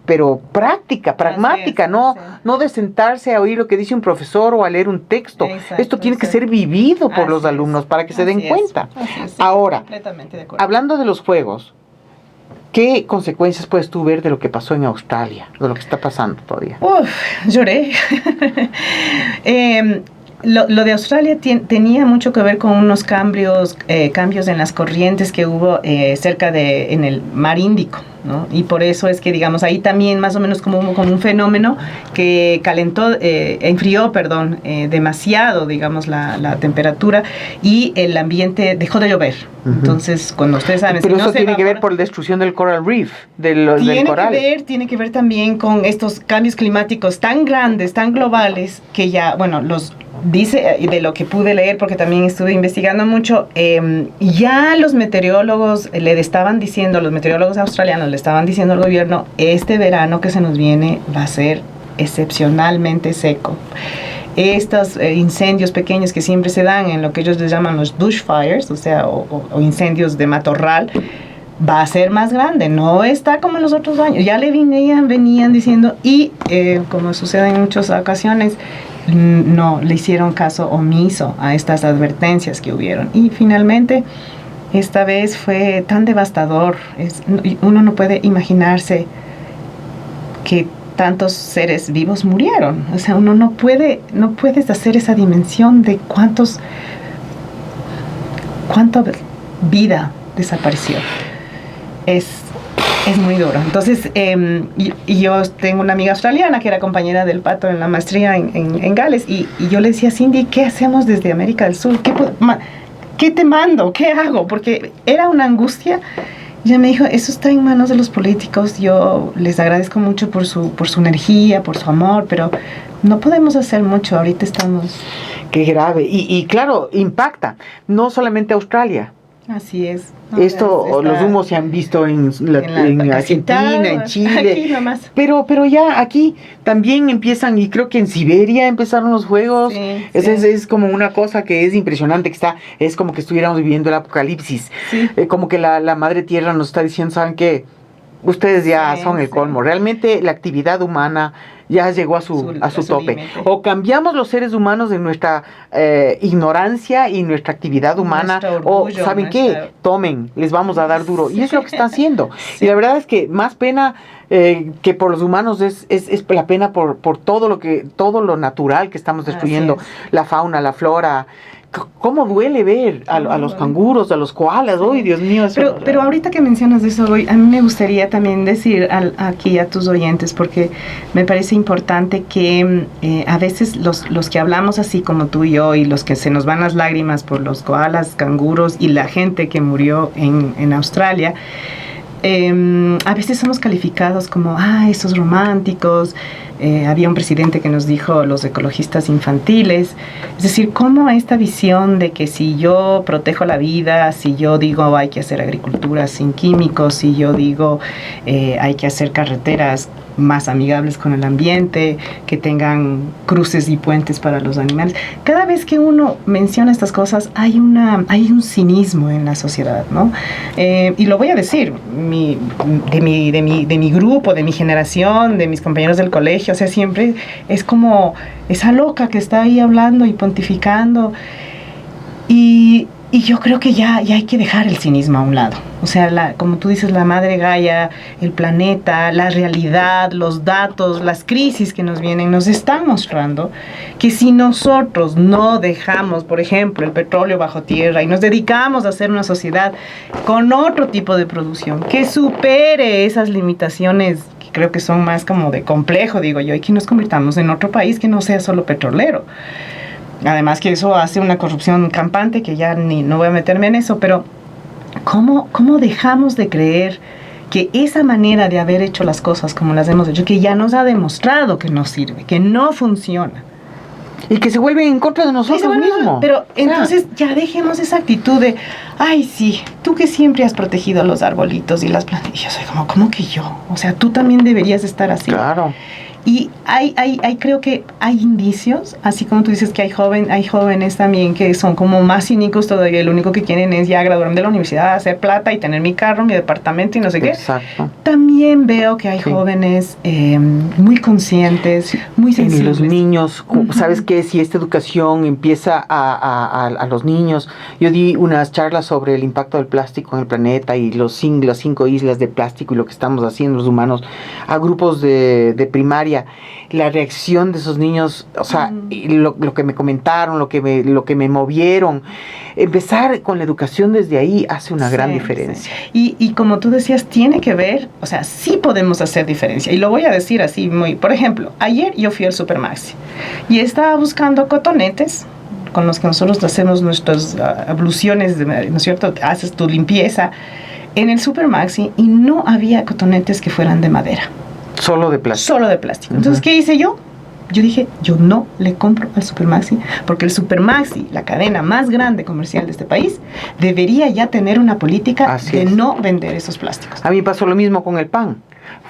pero práctica, pragmática, no de sentarse a oír lo que dice un profesor o a leer un texto. Esto tiene que ser vivido por los alumnos para que se den cuenta. Ahora, hablando de los juegos, ¿qué consecuencias puedes tú ver de lo que pasó en Australia, de lo que está pasando todavía? Lloré. Lo de Australia tenía mucho que ver con unos cambios en las corrientes que hubo en el mar Índico, ¿no? Y por eso es que, digamos, ahí también más o menos como un fenómeno que enfrió demasiado, digamos, la temperatura, y el ambiente dejó de llover. Entonces, cuando ustedes saben... Pero eso tiene que ver por la destrucción del coral reef, del coral. Tiene que ver también con estos cambios climáticos tan grandes, tan globales, que ya, dice, de lo que pude leer, porque también estuve investigando mucho, ya los meteorólogos los meteorólogos australianos le estaban diciendo al gobierno, este verano que se nos viene va a ser excepcionalmente seco. Estos incendios pequeños que siempre se dan en lo que ellos les llaman los bushfires, o incendios de matorral, va a ser más grande, no está como en los otros años. Ya venían diciendo, y como sucede en muchas ocasiones, no le hicieron caso omiso a estas advertencias que hubieron. Y finalmente, esta vez fue tan devastador. Uno no puede imaginarse que tantos seres vivos murieron. O sea, uno no puedes hacer esa dimensión de cuánta vida desapareció. Es muy duro. Entonces, y yo tengo una amiga australiana que era compañera del Pato en la maestría en Gales, y yo le decía, Cindy, ¿qué hacemos desde América del Sur? ¿Qué te mando? ¿Qué hago? Porque era una angustia. Ella me dijo, eso está en manos de los políticos, yo les agradezco mucho por su energía, por su amor, pero no podemos hacer mucho, ahorita estamos... Qué grave, y claro, impacta, no solamente a Australia. Así es. No, los humos se han visto en Argentina, en Chile, pero ya aquí también empiezan, y creo que en Siberia empezaron los fuegos. Sí, es como una cosa que es impresionante, es como que estuviéramos viviendo el apocalipsis. Sí. Como que la madre tierra nos está diciendo, ¿saben qué? Ustedes ya son el colmo. Realmente la actividad humana ya llegó a su tope. Límite. O cambiamos los seres humanos de nuestra ignorancia y nuestra actividad humana, orgullo, o ¿saben qué? Tomen, les vamos a dar duro. Y eso es lo que está haciendo. Sí. Y la verdad es que más pena que por los humanos es la pena por todo lo natural que estamos destruyendo, la fauna, la flora. ¿Cómo duele ver a los canguros, a los koalas? ¡Ay, Dios mío! Pero ahorita que mencionas eso, a mí me gustaría también decir aquí a tus oyentes, porque me parece importante que a veces los que hablamos así como tú y yo, y los que se nos van las lágrimas por los koalas, canguros y la gente que murió en Australia, a veces somos calificados como, esos románticos. Había un presidente que nos dijo los ecologistas infantiles. Es decir, cómo esta visión de que si yo protejo la vida, si yo digo hay que hacer agricultura sin químicos, si yo digo hay que hacer carreteras más amigables con el ambiente, que tengan cruces y puentes para los animales. Cada vez que uno menciona estas cosas hay un cinismo en la sociedad, ¿no? Y lo voy a decir, de mi grupo, de mi generación, de mis compañeros del colegio, o sea, siempre es como esa loca que está ahí hablando y pontificando. Y yo creo que ya hay que dejar el cinismo a un lado. O sea, como tú dices, la madre Gaia, el planeta, la realidad, los datos, las crisis que nos vienen, nos están mostrando que si nosotros no dejamos, por ejemplo, el petróleo bajo tierra y nos dedicamos a hacer una sociedad con otro tipo de producción que supere esas limitaciones que creo que son más como de complejo, digo yo, y que nos convirtamos en otro país que no sea solo petrolero. Además que eso hace una corrupción campante, que ya no voy a meterme en eso, pero ¿cómo dejamos de creer que esa manera de haber hecho las cosas como las hemos hecho, que ya nos ha demostrado que no sirve, que no funciona? Y que se vuelven en contra de nosotros mismos. Pero entonces ya dejemos esa actitud de, ay, sí, tú que siempre has protegido los arbolitos y las plantas. Y yo soy como, ¿cómo que yo? O sea, tú también deberías estar así. Claro. Y creo que hay indicios, así como tú dices que hay jóvenes también que son como más cínicos todavía, lo único que quieren es ya graduarme de la universidad, hacer plata y tener mi carro, mi departamento y no sé qué. Exacto. También veo que hay jóvenes muy conscientes, muy sensibles. Y los niños, ¿sabes qué? Si esta educación empieza a los niños, yo di unas charlas sobre el impacto del plástico en el planeta y las 5 islas de plástico y lo que estamos haciendo los humanos a grupos de primaria. La reacción de esos niños, o sea, lo que me comentaron, lo que me movieron, empezar con la educación desde ahí hace una gran diferencia. Sí. Y como tú decías, tiene que ver, o sea, sí podemos hacer diferencia. Y lo voy a decir así por ejemplo, ayer yo fui al Supermaxi y estaba buscando cotonetes con los que nosotros hacemos nuestras abluciones, ¿no es cierto? Haces tu limpieza en el Supermaxi y no había cotonetes que fueran de madera. Solo de plástico. Solo de plástico. Entonces, ¿qué hice yo? Yo dije, yo no le compro al Supermaxi, porque el Supermaxi, la cadena más grande comercial de este país, debería ya tener una política no vender esos plásticos. A mí pasó lo mismo con el pan.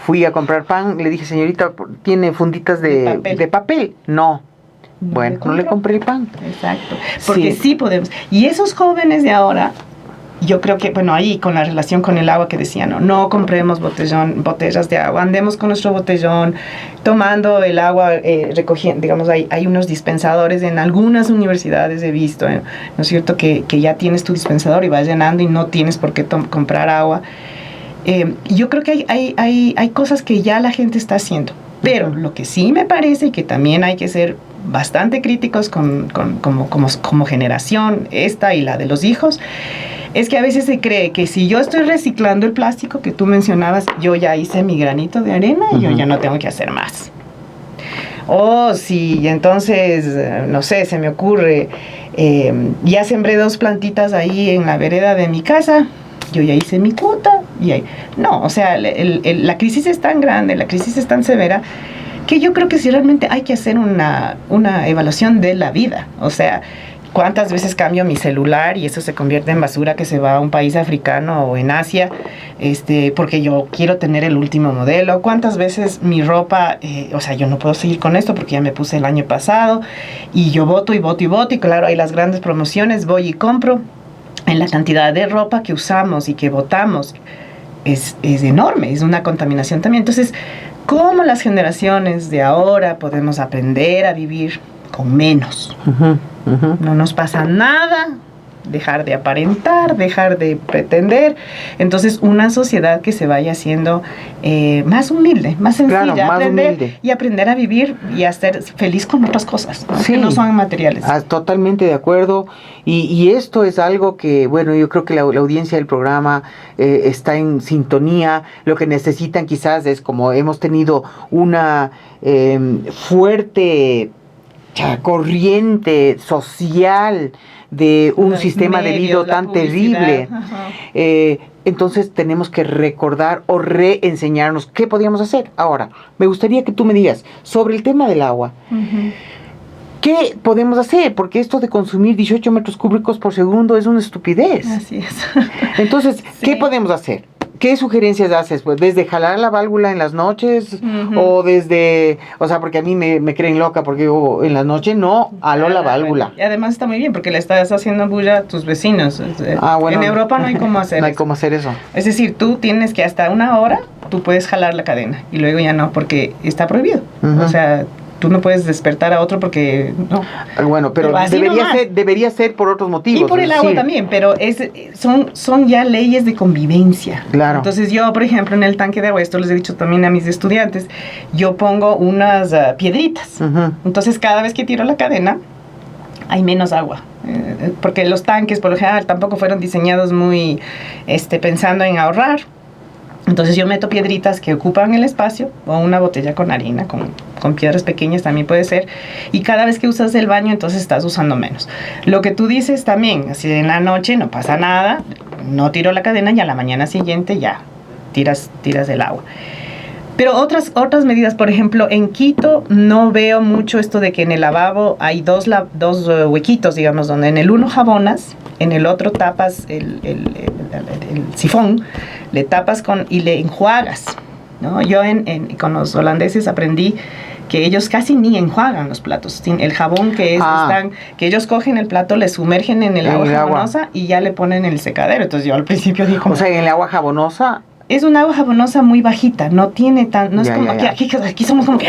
Fui a comprar pan, le dije, señorita, ¿tiene funditas de papel? No. Bueno, no le compré el pan. Exacto. Porque sí podemos. Y esos jóvenes de ahora, yo creo que, bueno, ahí con la relación con el agua que decían, no compremos botellas de agua, andemos con nuestro botellón, tomando el agua, recogiendo, digamos, hay unos dispensadores en algunas universidades, he visto, ¿no es cierto? Que ya tienes tu dispensador y vas llenando y no tienes por qué comprar agua. Yo creo que hay cosas que ya la gente está haciendo. Pero lo que sí me parece, y que también hay que ser bastante críticos como generación, esta y la de los hijos, es que a veces se cree que si yo estoy reciclando el plástico que tú mencionabas, yo ya hice mi granito de arena y yo ya no tengo que hacer más. O si entonces, no sé, se me ocurre, ya sembré 2 plantitas ahí en la vereda de mi casa, yo ya hice mi cuota. No, o sea, la crisis es tan grande, la crisis es tan severa, que yo creo que sí realmente hay que hacer una evaluación de la vida. O sea, ¿cuántas veces cambio mi celular y eso se convierte en basura que se va a un país africano o en Asia, porque yo quiero tener el último modelo? ¿Cuántas veces mi ropa, o sea, yo no puedo seguir con esto porque ya me puse el año pasado, y yo voto y voto y voto, y claro, hay las grandes promociones, voy y compro, en la cantidad de ropa que usamos y que botamos es enorme, es una contaminación también. Entonces, ¿cómo las generaciones de ahora podemos aprender a vivir con menos? No nos pasa nada, dejar de aparentar, dejar de pretender. Entonces, una sociedad que se vaya haciendo más humilde, más sencilla, claro, más aprender humilde. Y aprender a vivir y a ser feliz con otras cosas, ¿no? Sí, que no son materiales. Totalmente de acuerdo. Y esto es algo que, bueno, yo creo que la audiencia del programa está en sintonía. Lo que necesitan quizás es, como hemos tenido una fuerte corriente social de un Los sistema medios, de vida la tan publicidad, terrible, entonces tenemos que recordar o reenseñarnos qué podíamos hacer. Ahora, me gustaría que tú me digas sobre el tema del agua. ¿Qué podemos hacer? Porque esto de consumir 18 metros cúbicos por segundo es una estupidez. Así es. Entonces, Sí. ¿qué podemos hacer? ¿Qué sugerencias haces? Pues desde jalar la válvula en las noches o desde, o sea, porque a mí me creen loca porque yo en las noches no halo la válvula. Y además está muy bien porque le estás haciendo bulla a tus vecinos. Bueno, en Europa no hay cómo hacer no hay eso. cómo hacer eso. Es decir, tú tienes que hasta 1 hora tú puedes jalar la cadena y luego ya no, porque está prohibido. O sea, tú no puedes despertar a otro porque no. Bueno, pero debería ser por otros motivos. Y por el agua también, pero son ya leyes de convivencia. Claro. Entonces yo, por ejemplo, en el tanque de agua, esto les he dicho también a mis estudiantes, yo pongo unas piedritas. Entonces cada vez que tiro la cadena, hay menos agua. Porque los tanques, por lo general, tampoco fueron diseñados muy pensando en ahorrar. Entonces yo meto piedritas que ocupan el espacio, o una botella con harina, con piedras pequeñas también puede ser, y cada vez que usas el baño entonces estás usando menos. Lo que tú dices también, así en la noche no pasa nada, no tiro la cadena y a la mañana siguiente ya tiras el agua. Pero otras medidas, por ejemplo, en Quito no veo mucho esto de que en el lavabo hay dos huequitos, digamos, donde en el uno jabonas, en el otro tapas el sifón, le tapas y le enjuagas, ¿no? Yo con los holandeses aprendí que ellos casi ni enjuagan los platos. El jabón que ellos cogen el plato, le sumergen en el agua jabonosa y ya le ponen el secadero. Entonces yo al principio dije... O sea, en el agua jabonosa... Es una agua jabonosa muy bajita, no tiene no es como que aquí somos como que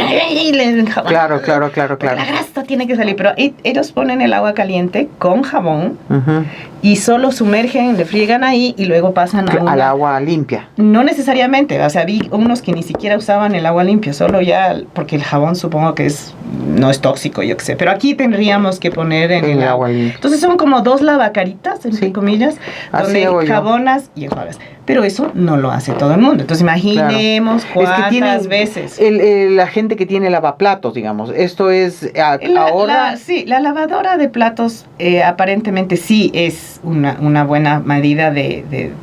claro. La grasa tiene que salir, pero ellos ponen el agua caliente con jabón y solo sumergen, le friegan ahí y luego pasan al agua limpia. No necesariamente, o sea, vi unos que ni siquiera usaban el agua limpia, solo ya, porque el jabón supongo que no es tóxico, yo qué sé, pero aquí tendríamos que poner en el agua limpia. Entonces son como 2 lavacaritas, entre comillas, donde jabonas y enjuagas. Pero eso no lo hace todo el mundo. Entonces imaginemos cuántas veces. La gente que tiene lavaplatos, digamos. Esto es ahora. La lavadora de platos aparentemente sí es una buena medida de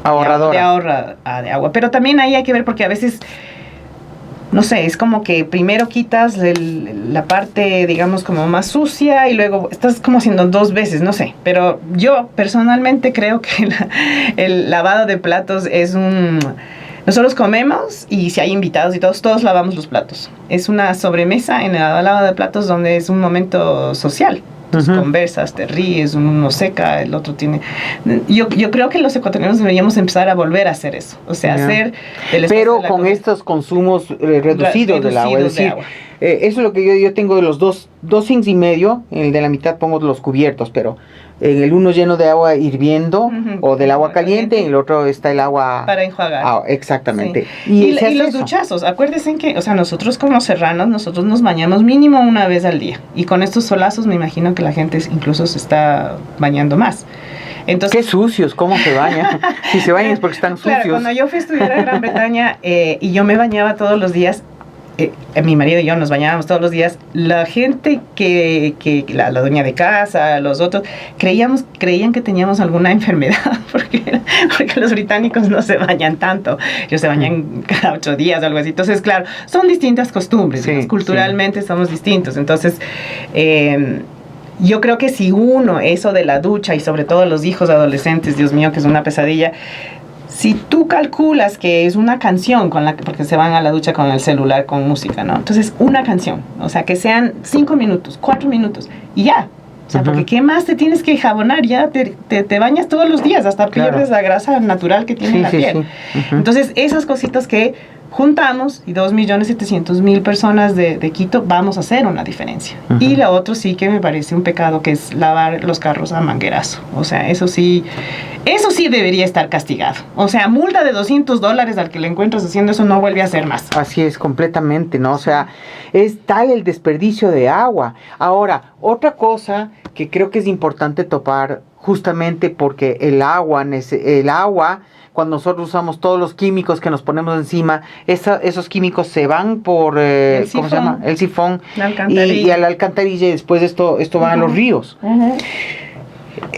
ahorradora. De agua. Pero también ahí hay que ver porque a veces, no sé, es como que primero quitas la parte, digamos, como más sucia y luego estás como haciendo 2 veces, no sé. Pero yo personalmente creo que el lavado de platos es nosotros comemos y si hay invitados y todos lavamos los platos. Es una sobremesa en el lavado de platos donde es un momento social. Entonces conversas, te ríes, uno seca, el otro tiene... Yo creo que los ecuatorianos deberíamos empezar a volver a hacer eso. O sea, hacer... Pero con estos consumos reducidos del agua. Es decir, eso es lo que yo tengo de los dos sinks y medio. En el de la mitad pongo los cubiertos, pero En el uno lleno de agua hirviendo o del agua caliente, en el otro está el agua... Para enjuagar. Exactamente. Sí. Y los duchazos, acuérdense que, o sea, nosotros como serranos, nosotros nos bañamos mínimo una vez al día. Y con estos solazos me imagino que la gente incluso se está bañando más. Entonces, qué sucios, ¿cómo se bañan? Si se bañan es porque están sucios. Claro, cuando yo fui a estudiar a Gran Bretaña y yo me bañaba todos los días, mi marido y yo nos bañábamos todos los días, la gente la dueña de casa, los otros, creían que teníamos alguna enfermedad, porque los británicos no se bañan tanto, ellos se bañan cada 8 días o algo así. Entonces, claro, son distintas costumbres, sí, culturalmente sí. Somos distintos. Entonces, yo creo que si uno, eso de la ducha y sobre todo los hijos adolescentes, Dios mío, que es una pesadilla. Si tú calculas que es una canción porque se van a la ducha con el celular, con música, ¿no? Entonces, una canción, o sea, que sean 5 minutos, 4 minutos, y ya. O sea, porque ¿qué más te tienes que jabonar? Ya te bañas todos los días, hasta pierdes la grasa natural que tiene la piel. Sí. Entonces, esas cositas que juntamos y 2.700.000 personas de Quito vamos a hacer una diferencia. Y lo otro sí que me parece un pecado, que es lavar los carros a manguerazo. O sea, eso sí debería estar castigado. O sea, multa de $200 al que le encuentras haciendo eso, no vuelve a hacer más. Así es, completamente, ¿no? O sea, es tal el desperdicio de agua. Ahora, otra cosa que creo que es importante topar, justamente porque el agua, cuando nosotros usamos todos los químicos que nos ponemos encima, esos químicos se van por, ¿cómo se llama? El sifón y a la alcantarilla, y después esto va a los ríos.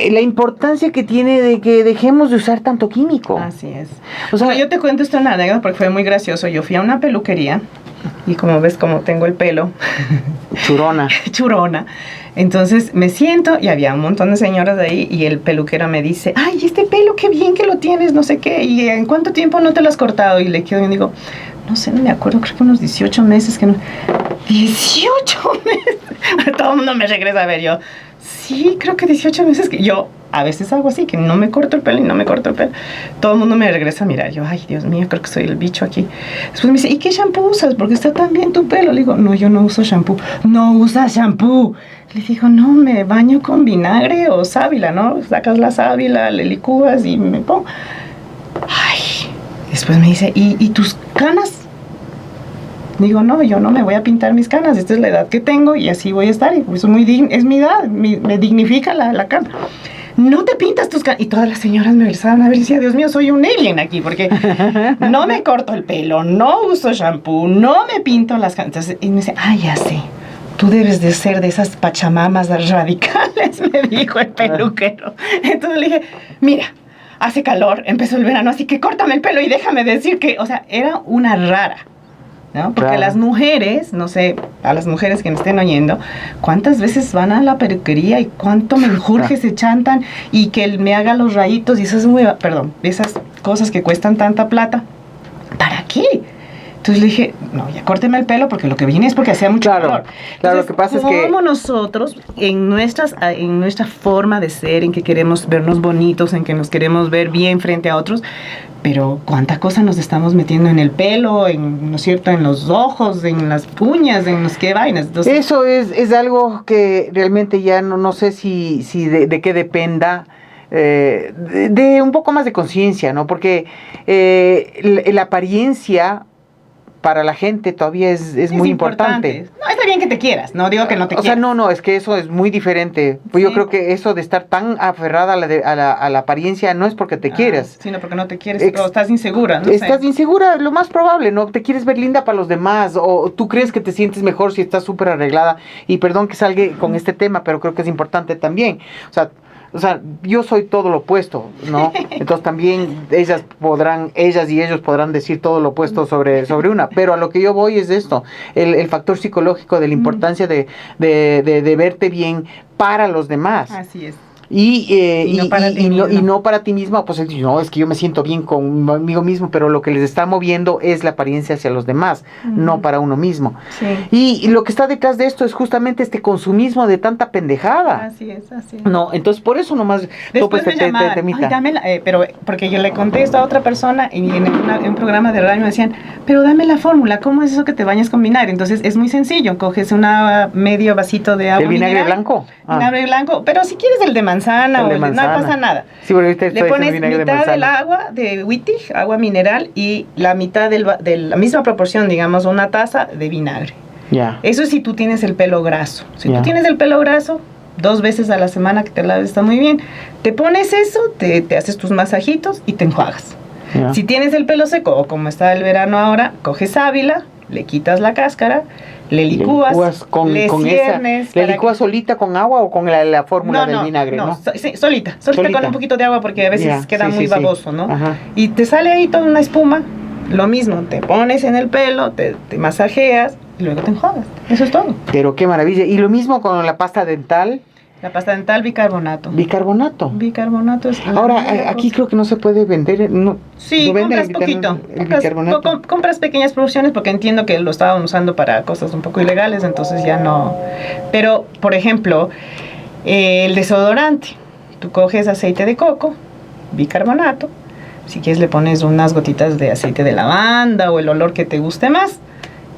La importancia que tiene de que dejemos de usar tanto químico. Así es. O sea, yo te cuento esto una anécdota porque fue muy gracioso. Yo fui a una peluquería y como ves, como tengo el pelo churona. Entonces me siento y había un montón de señoras de ahí y el peluquero me dice, ay, este pelo, qué bien que lo tienes, no sé qué, y ¿en cuánto tiempo no te lo has cortado? Y le quedo y digo, no sé, no me acuerdo, creo que unos 18 meses que no... ¿18 meses? Todo el mundo me regresa a ver, yo, sí, creo que 18 meses que yo... A veces hago así, que no me corto el pelo y no me corto el pelo. Todo el mundo me regresa a mirar. Yo, ay, Dios mío, creo que soy el bicho aquí. Después me dice, ¿y qué shampoo usas? Porque está tan bien tu pelo. Le digo, no, yo no uso shampoo. ¿No usas shampoo? Le digo, no, me baño con vinagre o sábila, ¿no? Sacas la sábila, le licúas y me pongo. Ay. Después me dice, ¿y tus canas? Digo, no, yo no me voy a pintar mis canas. Esta es la edad que tengo y así voy a estar. Y eso es mi edad, me dignifica la cana. No te pintas tus canas. Y todas las señoras me besaban a ver y decía, Dios mío, soy un alien aquí, porque no me corto el pelo, no uso shampoo, no me pinto las canas. Entonces, y me dice, ya sé, tú debes de ser de esas pachamamas radicales, me dijo el peluquero. Entonces le dije, mira, hace calor, empezó el verano, así que córtame el pelo y déjame decir que, o sea, era una rara. ¿No? Porque las mujeres, no sé, a las mujeres que me estén oyendo, ¿cuántas veces van a la peluquería y cuánto menjurje se chantan y que él me haga los rayitos y esas cosas que cuestan tanta plata? ¿Para qué? Entonces le dije, no, ya córteme el pelo porque lo que viene es porque hacía mucho calor. Claro, lo que pasa es que... Como nosotros, en nuestra forma de ser, en que queremos vernos bonitos, en que nos queremos ver bien frente a otros, pero cuánta cosa nos estamos metiendo en el pelo, ¿no es cierto? En los ojos, en las uñas, en los qué vainas. Entonces, eso es algo que realmente ya no sé si de qué dependa. De un poco más de conciencia, ¿no? Porque la apariencia para la gente todavía es muy importante. No, está bien que te quieras, no digo que no te quieras. O sea, no, es que eso es muy diferente. Pues sí. Yo creo que eso de estar tan aferrada a la apariencia no es porque te quieras. Sino porque no te quieres, pero estás insegura, ¿no? Estás insegura, lo más probable, ¿no? Te quieres ver linda para los demás, o tú crees que te sientes mejor si estás súper arreglada. Y perdón que salga con este tema, pero creo que es importante también. O sea, yo soy todo lo opuesto, ¿no? Entonces también ellas y ellos podrán decir todo lo opuesto sobre una. Pero a lo que yo voy es esto, el factor psicológico de la importancia de verte bien para los demás. Así es. Y no para ti misma, pues no, es que yo me siento bien conmigo mismo, pero lo que les está moviendo es la apariencia hacia los demás, no para uno mismo. Sí. Y lo que está detrás de esto es justamente este consumismo de tanta pendejada. Así es. No, entonces por eso nomás topo este temita. Pero porque yo le conté esto a otra persona y en un programa de radio me decían, pero dame la fórmula, ¿cómo es eso que te bañas con vinagre? Entonces es muy sencillo, coges medio vasito de agua. ¿El vinagre blanco? Vinagre blanco, pero si quieres el de manzana El de no manzana. pasa nada. Sí, porque ahorita Le estoy pones haciendo vinagre de mitad del manzana. agua de Wittig, agua mineral, y la mitad de la misma proporción, digamos, una taza de vinagre. Ya. Eso es si tú tienes el pelo graso. Si Ya. tú tienes el pelo graso, 2 veces a la semana que te laves está muy bien. Te pones eso, te haces tus masajitos y te enjuagas. Ya. Si tienes el pelo seco, o como está el verano ahora, coges sábila, le quitas la cáscara, le licúas, con esa. ciernes. ¿Le para licúas solita con agua o con la fórmula del vinagre, no? Sí, solita con un poquito de agua porque a veces Ya, queda sí, muy sí, sí. baboso, ¿no? Ajá. Y te sale ahí toda una espuma, lo mismo, te pones en el pelo, te masajeas y luego te enjuagas. Eso es todo. Pero qué maravilla. Y lo mismo con la pasta dental, La pasta dental, bicarbonato. bicarbonato. Bicarbonato es la Ahora, mejor aquí cosa. creo que no se puede vender, no. Sí, ¿no venden compras poquito. el bicarbonato? Compras pequeñas porciones porque entiendo que lo estaban usando para cosas un poco ilegales, entonces ya no. Pero, por ejemplo, el desodorante. Tú coges aceite de coco, bicarbonato. Si quieres le pones unas gotitas de aceite de lavanda o el olor que te guste más.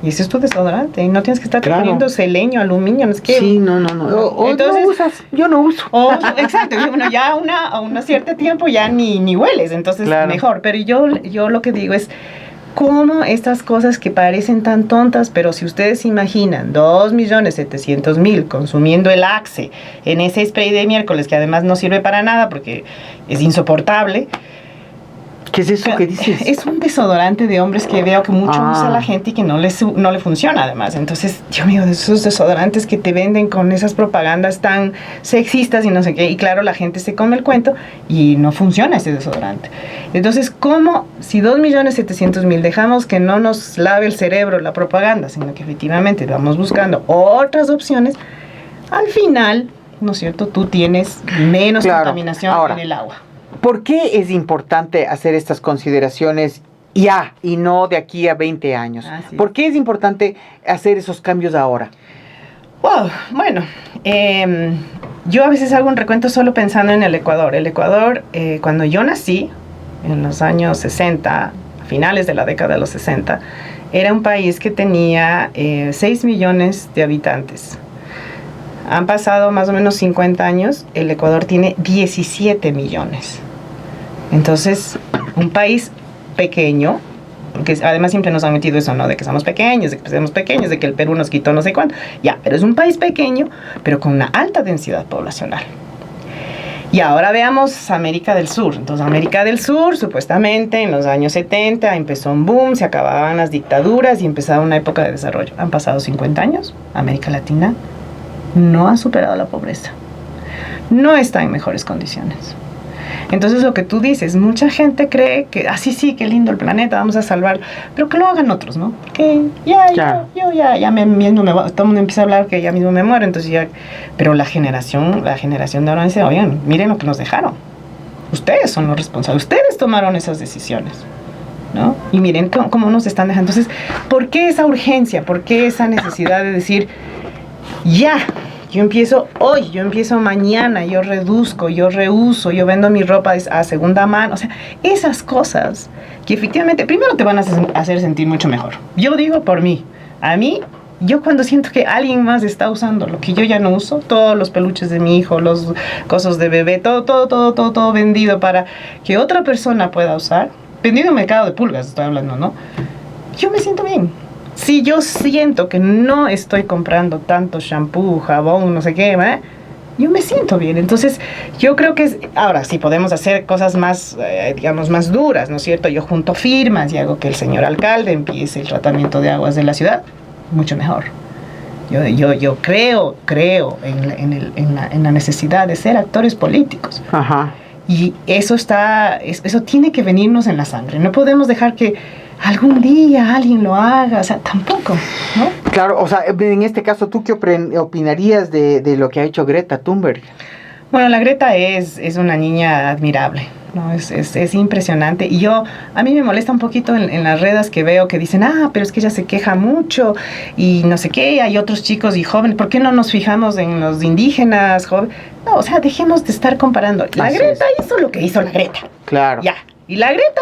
Y ese es tu desodorante. Y no tienes que estar Claro. poniendo seleño, aluminio, no es que. Sí, no. O Entonces- no usas, yo no uso. Exacto, y bueno, ya a un cierto tiempo ya ni hueles, entonces Claro. mejor. Pero yo lo que digo es, cómo estas cosas que parecen tan tontas, pero si ustedes se imaginan 2.700.000 consumiendo el Axe en ese spray de miércoles, que además no sirve para nada porque es insoportable. ¿Qué es eso que dices? Es un desodorante de hombres que veo que mucho Ah. usa la gente y que no le funciona además. Entonces, Dios mío, de esos desodorantes que te venden con esas propagandas tan sexistas y no sé qué. Y claro, la gente se come el cuento y no funciona ese desodorante. Entonces, ¿cómo si 2.700.000 dejamos que no nos lave el cerebro la propaganda, sino que efectivamente vamos buscando otras opciones? Al final, ¿no es cierto? Tú tienes menos Claro. contaminación Ahora, en el agua. ¿por qué es importante hacer estas consideraciones ya y no de aquí a 20 años? Así es. ¿Por qué es importante hacer esos cambios ahora? Wow, bueno, yo a veces hago un recuento solo pensando en el Ecuador. El Ecuador, cuando yo nací, en los años 60, a finales de la década de los 60, era un país que tenía 6 millones de habitantes. Han pasado más o menos 50 años, el Ecuador tiene 17 millones. Entonces, un país pequeño, porque además siempre nos han metido eso, ¿no? De que somos pequeños, de que somos pequeños, de que el Perú nos quitó no sé cuánto. Ya, pero es un país pequeño, pero con una alta densidad poblacional. Y ahora veamos América del Sur. Entonces, América del Sur, supuestamente, en los años 70 empezó un boom, se acababan las dictaduras y empezaba una época de desarrollo. Han pasado 50 años, América Latina no ha superado la pobreza. No está en mejores condiciones. Entonces lo que tú dices, mucha gente cree que, sí, qué lindo el planeta, vamos a salvarlo, pero que lo hagan otros, ¿no? Porque yo mismo me voy, todo el mundo empieza a hablar que ya mismo me muero, entonces ya, pero la generación de ahora dice, oigan, miren lo que nos dejaron. Ustedes son los responsables, ustedes tomaron esas decisiones, ¿no? Y miren cómo nos están dejando. Entonces, ¿por qué esa urgencia? ¿Por qué esa necesidad de decir, ya? Yo empiezo hoy, yo empiezo mañana, yo reduzco, yo reuso, yo vendo mi ropa a segunda mano. O sea, esas cosas que efectivamente, primero te van a hacer sentir mucho mejor. Yo digo por mí. A mí, yo cuando siento que alguien más está usando lo que yo ya no uso, todos los peluches de mi hijo, los cosas de bebé, todo vendido para que otra persona pueda usar, vendido en mercado de pulgas, estoy hablando, ¿no? Yo me siento bien. Si yo siento que no estoy comprando tanto shampoo, jabón, no sé qué, yo me siento bien. Entonces, yo creo que ahora sí podemos hacer cosas más, digamos, más duras, ¿no es cierto? Yo junto firmas y hago que el señor alcalde empiece el tratamiento de aguas de la ciudad, mucho mejor. Yo creo en la necesidad de ser actores políticos. Ajá. Y eso tiene que venirnos en la sangre. No podemos dejar que algún día alguien lo haga, o sea, tampoco, ¿no? Claro, o sea, en este caso, ¿tú qué opinarías de lo que ha hecho Greta Thunberg? Bueno, la Greta es una niña admirable, ¿no? Es impresionante. Y a mí me molesta un poquito en las redes que veo que dicen, pero es que ella se queja mucho y no sé qué, hay otros chicos y jóvenes, ¿por qué no nos fijamos en los indígenas jóvenes? No, o sea, dejemos de estar comparando. La Greta hizo lo que hizo la Greta. Claro. Ya, y la Greta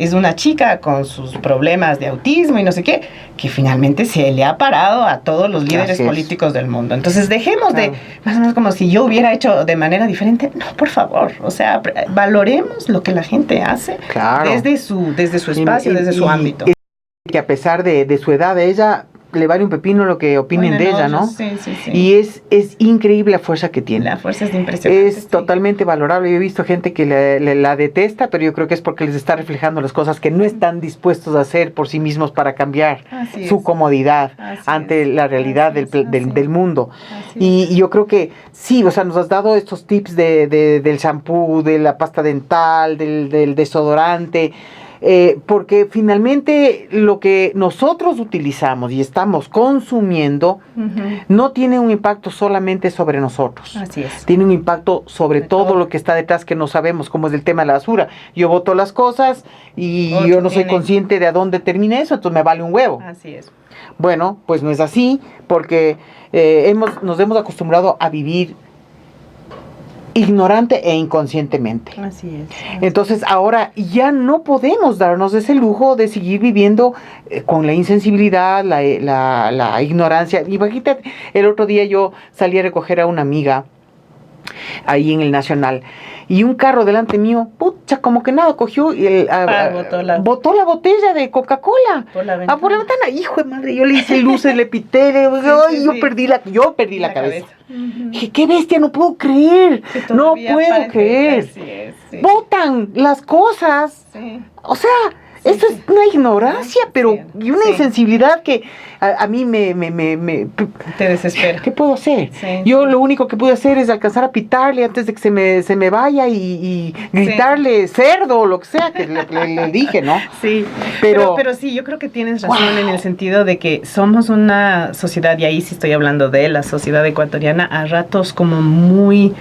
es una chica con sus problemas de autismo y no sé qué, que finalmente se le ha parado a todos los líderes políticos del mundo. Entonces dejemos de, más o menos como si yo hubiera hecho de manera diferente. No, por favor, o sea, valoremos lo que la gente hace desde su espacio, desde su ámbito. Que a pesar de su edad, ella le vale un pepino lo que opinen de ella, ¿no? Sí. Y es increíble la fuerza que tiene. La fuerza es impresionante. Es totalmente valorable. Yo he visto gente que la detesta, pero yo creo que es porque les está reflejando las cosas que no están dispuestos a hacer por sí mismos para cambiar su comodidad ante la realidad del mundo. Y yo creo que sí, o sea, nos has dado estos tips del shampoo, de la pasta dental, del desodorante, porque finalmente lo que nosotros utilizamos y estamos consumiendo no tiene un impacto solamente sobre nosotros. Así es. Tiene un impacto sobre todo lo que está detrás que no sabemos, como es el tema de la basura. Yo boto las cosas y yo no soy consciente de a dónde termina eso, entonces me vale un huevo. Así es. Bueno, pues no es así, porque nos hemos acostumbrado a vivir ignorante e inconscientemente. Así es. Entonces ahora ya no podemos darnos ese lujo de seguir viviendo con la insensibilidad, la ignorancia. Imagínate, el otro día yo salí a recoger a una amiga ahí en el Nacional y un carro delante mío, pucha, como que nada, cogió y botó la botella de Coca-Cola por la ventana. Hijo de madre, yo le hice luces, le pité, yo perdí la cabeza. Dije, qué bestia, no puedo creer, no puedo creer. Botan las cosas, o sea, esto es una ignorancia, pero y una insensibilidad que a mí me te desespera. ¿Qué puedo hacer? Yo lo único que pude hacer es alcanzar a pitarle antes de que se me vaya y gritarle cerdo o lo que sea que le dije, ¿no? Sí, pero sí, yo creo que tienes razón en el sentido de que somos una sociedad, y ahí sí estoy hablando de la sociedad ecuatoriana, a ratos como muy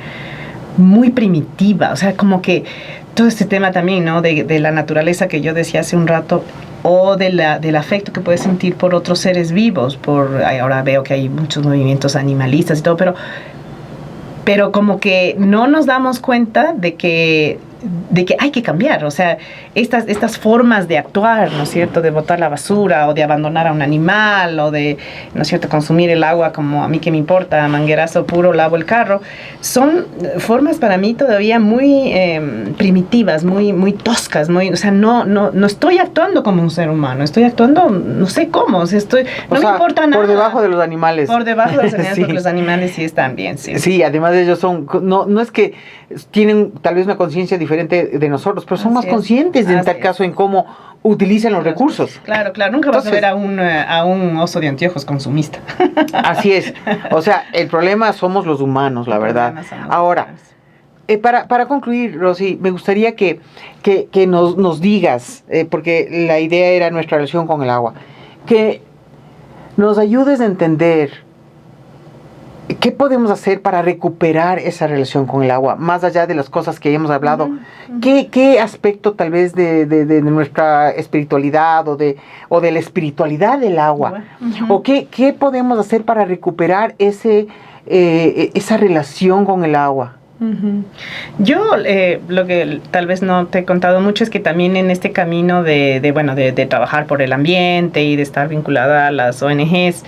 primitiva, o sea, como que todo este tema también, ¿no? De la naturaleza que yo decía hace un rato, o del afecto que puedes sentir por otros seres vivos, ahora veo que hay muchos movimientos animalistas y todo, pero como que no nos damos cuenta de que hay que cambiar, o sea, estas formas de actuar, ¿no es cierto?, de botar la basura o de abandonar a un animal o de, ¿no es cierto?, consumir el agua como a mí que me importa, manguerazo puro, lavo el carro, son formas para mí todavía muy primitivas, muy toscas, o sea, no estoy actuando como un ser humano, estoy actuando, no sé cómo, o sea, me importa nada. Por debajo de los animales. Por debajo de los animales, porque los animales sí están bien, sí. Sí, además de ellos no es que tienen tal vez una conciencia diferente de nosotros, pero son más conscientes en tal caso en cómo utilizan los recursos. Claro, nunca vas a ver a un oso de anteojos consumista. Así es, o sea, el problema somos los humanos, la verdad. Ahora, para concluir, Rosy, me gustaría que nos digas, porque la idea era nuestra relación con el agua, que nos ayudes a entender ¿qué podemos hacer para recuperar esa relación con el agua? Más allá de las cosas que hemos hablado, ¿qué aspecto tal vez de nuestra espiritualidad o de la espiritualidad del agua? ¿O qué podemos hacer para recuperar esa relación con el agua? Yo lo que tal vez no te he contado mucho es que también en este camino de trabajar por el ambiente y de estar vinculada a las ONGs,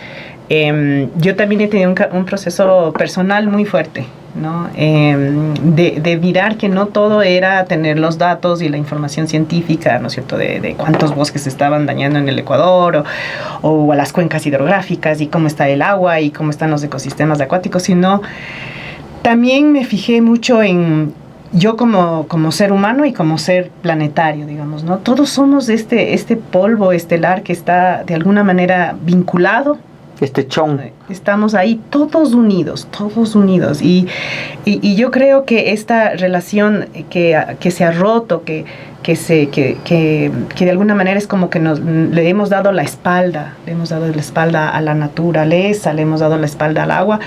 yo también he tenido un proceso personal muy fuerte, ¿no? De mirar que no todo era tener los datos y la información científica, ¿no es cierto?, de cuántos bosques se estaban dañando en el Ecuador o a las cuencas hidrográficas y cómo está el agua y cómo están los ecosistemas acuáticos, sino también me fijé mucho en yo como ser humano y como ser planetario, digamos, ¿no? Todos somos este polvo estelar que está de alguna manera vinculado. Este chon. Estamos ahí todos unidos. Y yo creo que esta relación que se ha roto, que de alguna manera es como que le hemos dado la espalda a la naturaleza, le hemos dado la espalda al agua,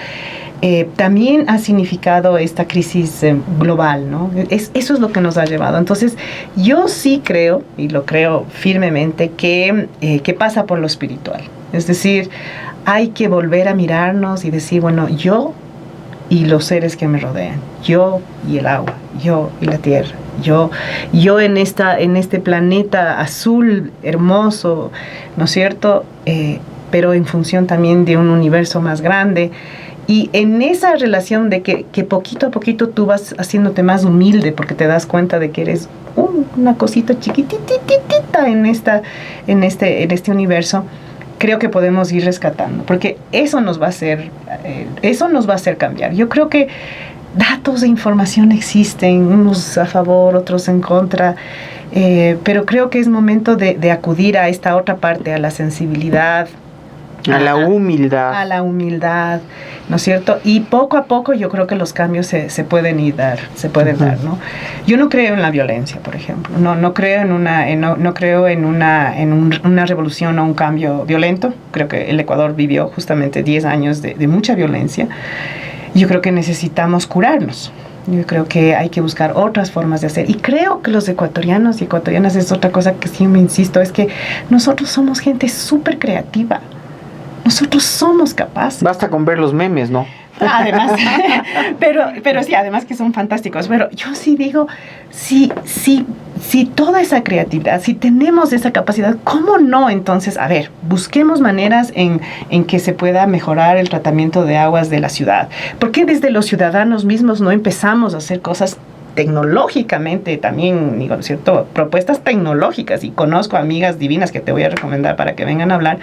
también ha significado esta crisis global, ¿no? Eso es lo que nos ha llevado. Entonces, yo sí creo, y lo creo firmemente, que pasa por lo espiritual. Es decir, hay que volver a mirarnos y decir, bueno, yo y los seres que me rodean, yo y el agua, yo y la tierra, Yo en este planeta azul hermoso, ¿no es cierto? Pero en función también de un universo más grande. Y en esa relación de que poquito a poquito tú vas haciéndote más humilde porque te das cuenta de que eres una cosita chiquititita en este universo, creo que podemos ir rescatando, porque eso nos va a hacer cambiar. Yo creo que datos de información existen, unos a favor, otros en contra, pero creo que es momento de acudir a esta otra parte, a la sensibilidad, a la humildad. A la humildad, ¿no es cierto? Y poco a poco yo creo que los cambios se pueden dar, dar, ¿no? Yo no creo en la violencia, por ejemplo. No creo en una revolución o un cambio violento. Creo que el Ecuador vivió justamente 10 años de mucha violencia. Yo creo que necesitamos curarnos. Yo creo que hay que buscar otras formas de hacer. Y creo que los ecuatorianos y ecuatorianas, es otra cosa que siempre insisto, es que nosotros somos gente súper creativa. Nosotros somos capaces. Basta con ver los memes, ¿no? Además, pero sí, además que son fantásticos. Pero yo sí digo, si toda esa creatividad, si tenemos esa capacidad, ¿cómo no? Entonces, a ver, busquemos maneras en que se pueda mejorar el tratamiento de aguas de la ciudad. ¿Por qué desde los ciudadanos mismos no empezamos a hacer cosas tecnológicamente también, digo, ¿cierto? Propuestas tecnológicas, y conozco amigas divinas que te voy a recomendar para que vengan a hablar,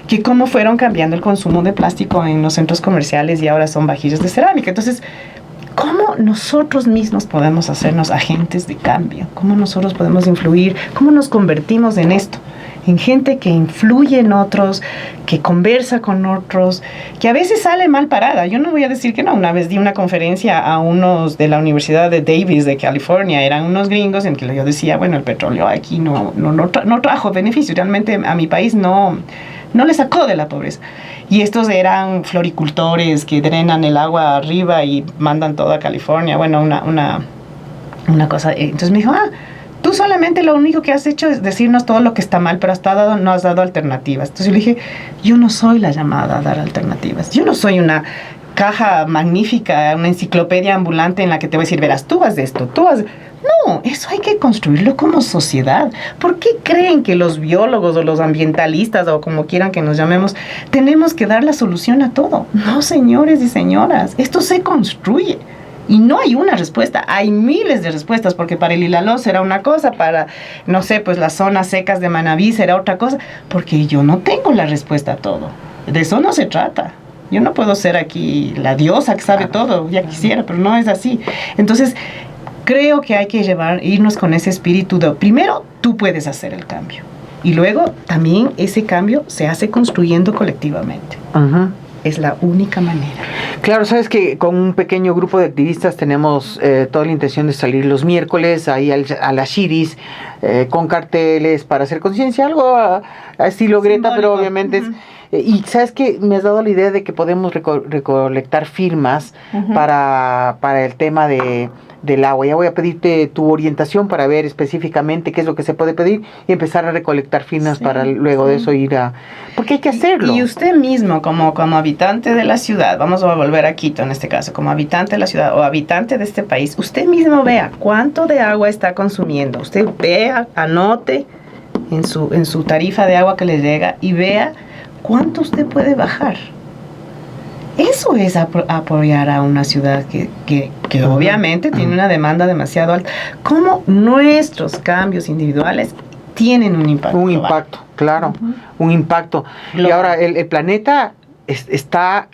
que cómo fueron cambiando el consumo de plástico en los centros comerciales y ahora son vajillas de cerámica. Entonces, ¿cómo nosotros mismos podemos hacernos agentes de cambio? ¿Cómo nosotros podemos influir? ¿Cómo nos convertimos en esto? En gente que influye en otros, que conversa con otros, que a veces sale mal parada. Yo no voy a decir que no. Una vez di una conferencia a unos de la Universidad de Davis de California, eran unos gringos, en que yo decía, bueno, el petróleo aquí no trajo beneficios. Realmente a mi país no le sacó de la pobreza. Y estos eran floricultores que drenan el agua arriba y mandan todo a California. Bueno, una cosa. Entonces me dijo, tú solamente lo único que has hecho es decirnos todo lo que está mal, pero no has dado alternativas. Entonces yo le dije, yo no soy la llamada a dar alternativas. Yo no soy una caja magnífica, una enciclopedia ambulante en la que te voy a decir, verás, tú haz esto, tú haz... No, eso hay que construirlo como sociedad. ¿Por qué creen que los biólogos o los ambientalistas o como quieran que nos llamemos, tenemos que dar la solución a todo? No, señores y señoras, esto se construye. Y no hay una respuesta, hay miles de respuestas, porque para el Ilaló será una cosa, para, no sé, pues las zonas secas de Manabí será otra cosa, porque yo no tengo la respuesta a todo. De eso no se trata. Yo no puedo ser aquí la diosa que sabe todo, ya quisiera, pero no es así. Entonces, creo que hay que irnos con ese espíritu de, primero, tú puedes hacer el cambio. Y luego, también ese cambio se hace construyendo colectivamente. Uh-huh. Es la única manera. Claro, sabes que con un pequeño grupo de activistas tenemos toda la intención de salir los miércoles ahí a las Shiris con carteles para hacer conciencia, algo a estilo Greta, simbólico. Pero obviamente es... Y sabes que me has dado la idea de que podemos recolectar firmas para el tema del agua. Ya voy a pedirte tu orientación para ver específicamente qué es lo que se puede pedir y empezar a recolectar firmas para luego de eso ir a... Porque hay que hacerlo. Y usted mismo, como habitante de la ciudad, vamos a volver a Quito en este caso, como habitante de la ciudad o habitante de este país, usted mismo vea cuánto de agua está consumiendo. Usted vea, anote en su tarifa de agua que le llega y vea cuánto usted puede bajar. Eso es apoyar a una ciudad que obviamente tiene una demanda demasiado alta. ¿Cómo nuestros cambios individuales tienen un impacto? Un impacto, claro, un impacto. Y ahora el planeta está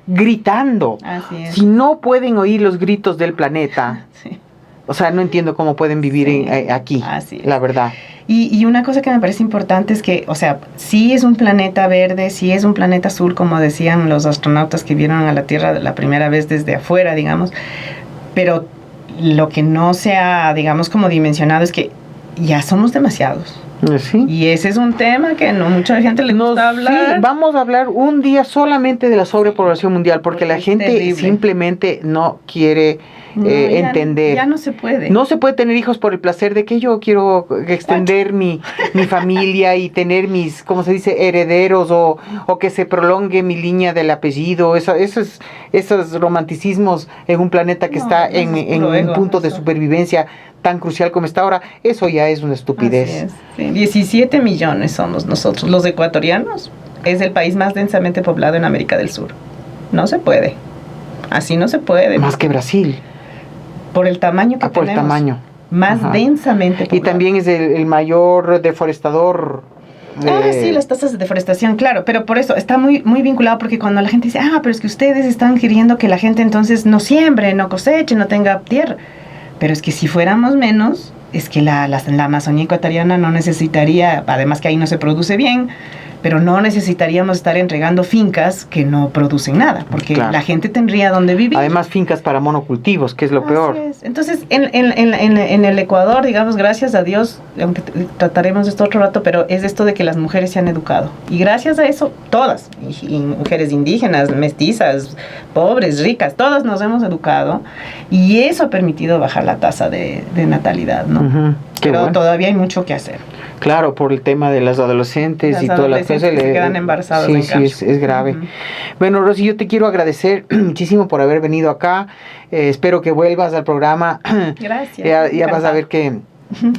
gritando. Así es. Si no pueden oír los gritos del planeta, sí. O sea, no entiendo cómo pueden vivir aquí, la verdad. Y una cosa que me parece importante es que, o sea, sí es un planeta verde, sí es un planeta azul, como decían los astronautas que vieron a la Tierra la primera vez desde afuera, digamos, pero lo que no se ha, digamos, como dimensionado es que ya somos demasiados. ¿Sí? Y ese es un tema que no mucha gente le gusta hablar. Sí, vamos a hablar un día solamente de la sobrepoblación mundial, porque la gente terrible. Simplemente no quiere entender. Ya no se puede. No se puede tener hijos por el placer de que yo quiero extender mi familia y tener mis, ¿cómo se dice?, herederos o que se prolongue mi línea del apellido. Esos romanticismos en un planeta que está en un punto de supervivencia tan crucial como está ahora, eso ya es una estupidez. Así es, sí. 17 millones somos nosotros, los ecuatorianos. Es el país más densamente poblado en América del Sur. No se puede. Así no se puede. Más que Brasil. Por el tamaño que por tenemos. el tamaño. Más Ajá. densamente poblado. Y también es el mayor deforestador. Sí, las tasas de deforestación, claro, pero por eso está muy, muy vinculado, porque cuando la gente dice, pero es que ustedes están queriendo que la gente entonces no siembre, no coseche, no tenga tierra. Pero es que si fuéramos menos, es que la Amazonía ecuatoriana no necesitaría, además que ahí no se produce bien, pero no necesitaríamos estar entregando fincas que no producen nada, porque claro, la gente tendría donde vivir. Además, fincas para monocultivos, que es lo Así peor. Es. Entonces, en el Ecuador, digamos, gracias a Dios, aunque trataremos esto otro rato, pero es esto de que las mujeres se han educado. Y gracias a eso, todas, y mujeres indígenas, mestizas, pobres, ricas, todas nos hemos educado, y eso ha permitido bajar la tasa de natalidad, ¿no? Uh-huh. Pero bueno, todavía hay mucho que hacer. Claro, por el tema de las adolescentes y todas las cosas. Se quedan embarazadas. Sí, es grave. Uh-huh. Bueno, Rosy, yo te quiero agradecer muchísimo por haber venido acá. Espero que vuelvas al programa. Gracias. Ya vas a ver que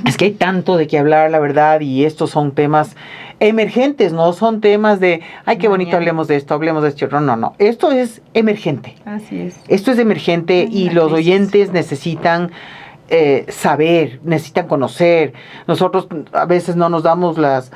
es que hay tanto de qué hablar, la verdad, y estos son temas emergentes, no son temas de, ay, qué bonito, hablemos de esto. No. Esto es emergente. Así es. Esto es emergente y los oyentes necesitan saber, necesitan conocer. Nosotros a veces no nos damos las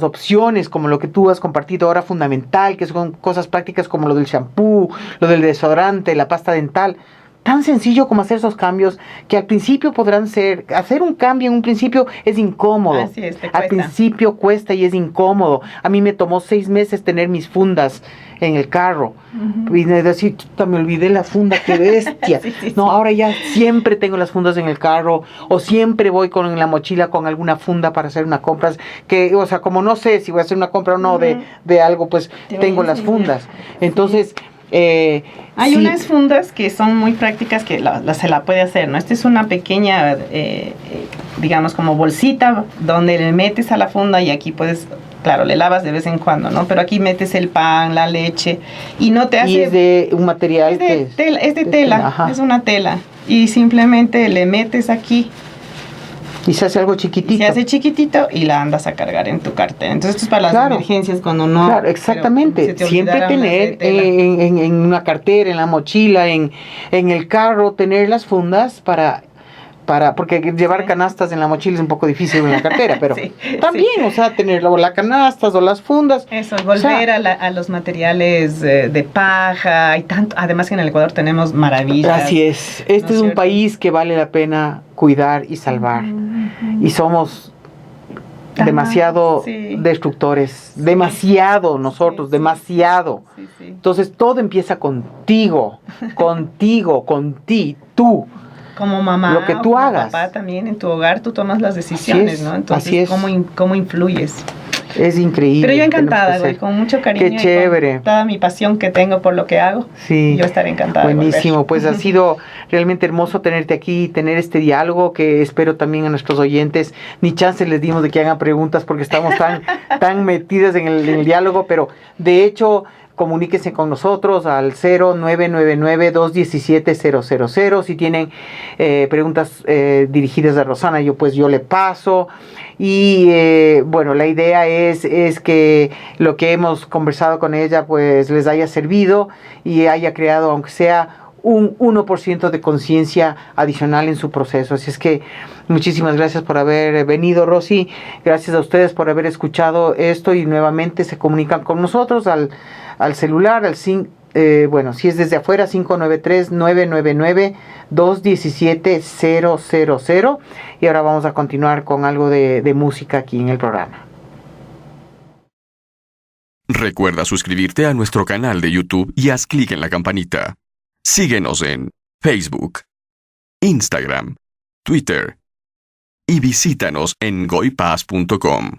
opciones, como lo que tú has compartido ahora, fundamental, que son cosas prácticas como lo del shampoo, lo del desodorante, la pasta dental. Tan sencillo como hacer esos cambios que al principio podrán ser, hacer un cambio en un principio es incómodo. Así es, al principio cuesta y es incómodo. A mí me tomó 6 meses tener mis fundas en el carro. Uh-huh. Y decir, me olvidé la funda, qué bestia. Sí. Ahora ya siempre tengo las fundas en el carro, o siempre voy con la mochila con alguna funda para hacer una compra. Que, o sea, como no sé si voy a hacer una compra o no de algo, pues tengo las fundas. Entonces, hay unas fundas que son muy prácticas que se la puede hacer, ¿no? Esta es una pequeña, digamos, como bolsita donde le metes a la funda y aquí puedes, claro, le lavas de vez en cuando, ¿no? Pero aquí metes el pan, la leche y no te hace... Y es de un material que es de tela, es una tela. Y simplemente le metes aquí. Y se hace algo chiquitito. Se hace chiquitito y la andas a cargar en tu cartera. Entonces esto es para las emergencias cuando no... Claro, exactamente. Siempre tener en una cartera, en la mochila, en el carro, tener las fundas para porque llevar canastas en la mochila es un poco difícil en la cartera, pero también, o sea, tener las canastas o las fundas. Eso, volver a los materiales de paja, hay tanto, además que en el Ecuador tenemos maravillas. Así es, este es un país que vale la pena cuidar y salvar, y somos demasiado destructores, demasiado nosotros, demasiado. Sí. Entonces todo empieza contigo, con ti, tú. Como mamá, lo que tú hagas. Papá también en tu hogar tú tomas las decisiones, ¿no? Entonces, así es. ¿Cómo influyes? Es increíble. Pero yo encantada, güey, con mucho cariño. Qué chévere. Y con toda mi pasión que tengo por lo que hago. Sí. Yo estaré encantada. Buenísimo, pues ha sido realmente hermoso tenerte aquí, tener este diálogo que espero también a nuestros oyentes. Ni chance les dimos de que hagan preguntas porque estamos tan metidas en el diálogo, pero de hecho... Comuníquense con nosotros al 0999-217-000. Si tienen preguntas dirigidas a Rosana, yo le paso. Y bueno, la idea es que lo que hemos conversado con ella pues les haya servido y haya creado, aunque sea un 1% de conciencia adicional en su proceso. Así es que muchísimas gracias por haber venido, Rosy. Gracias a ustedes por haber escuchado esto y nuevamente se comunican con nosotros al celular, si es desde afuera, 593-999-217-000. Y ahora vamos a continuar con algo de música aquí en el programa. Recuerda suscribirte a nuestro canal de YouTube y haz clic en la campanita. Síguenos en Facebook, Instagram, Twitter y visítanos en goipaz.com.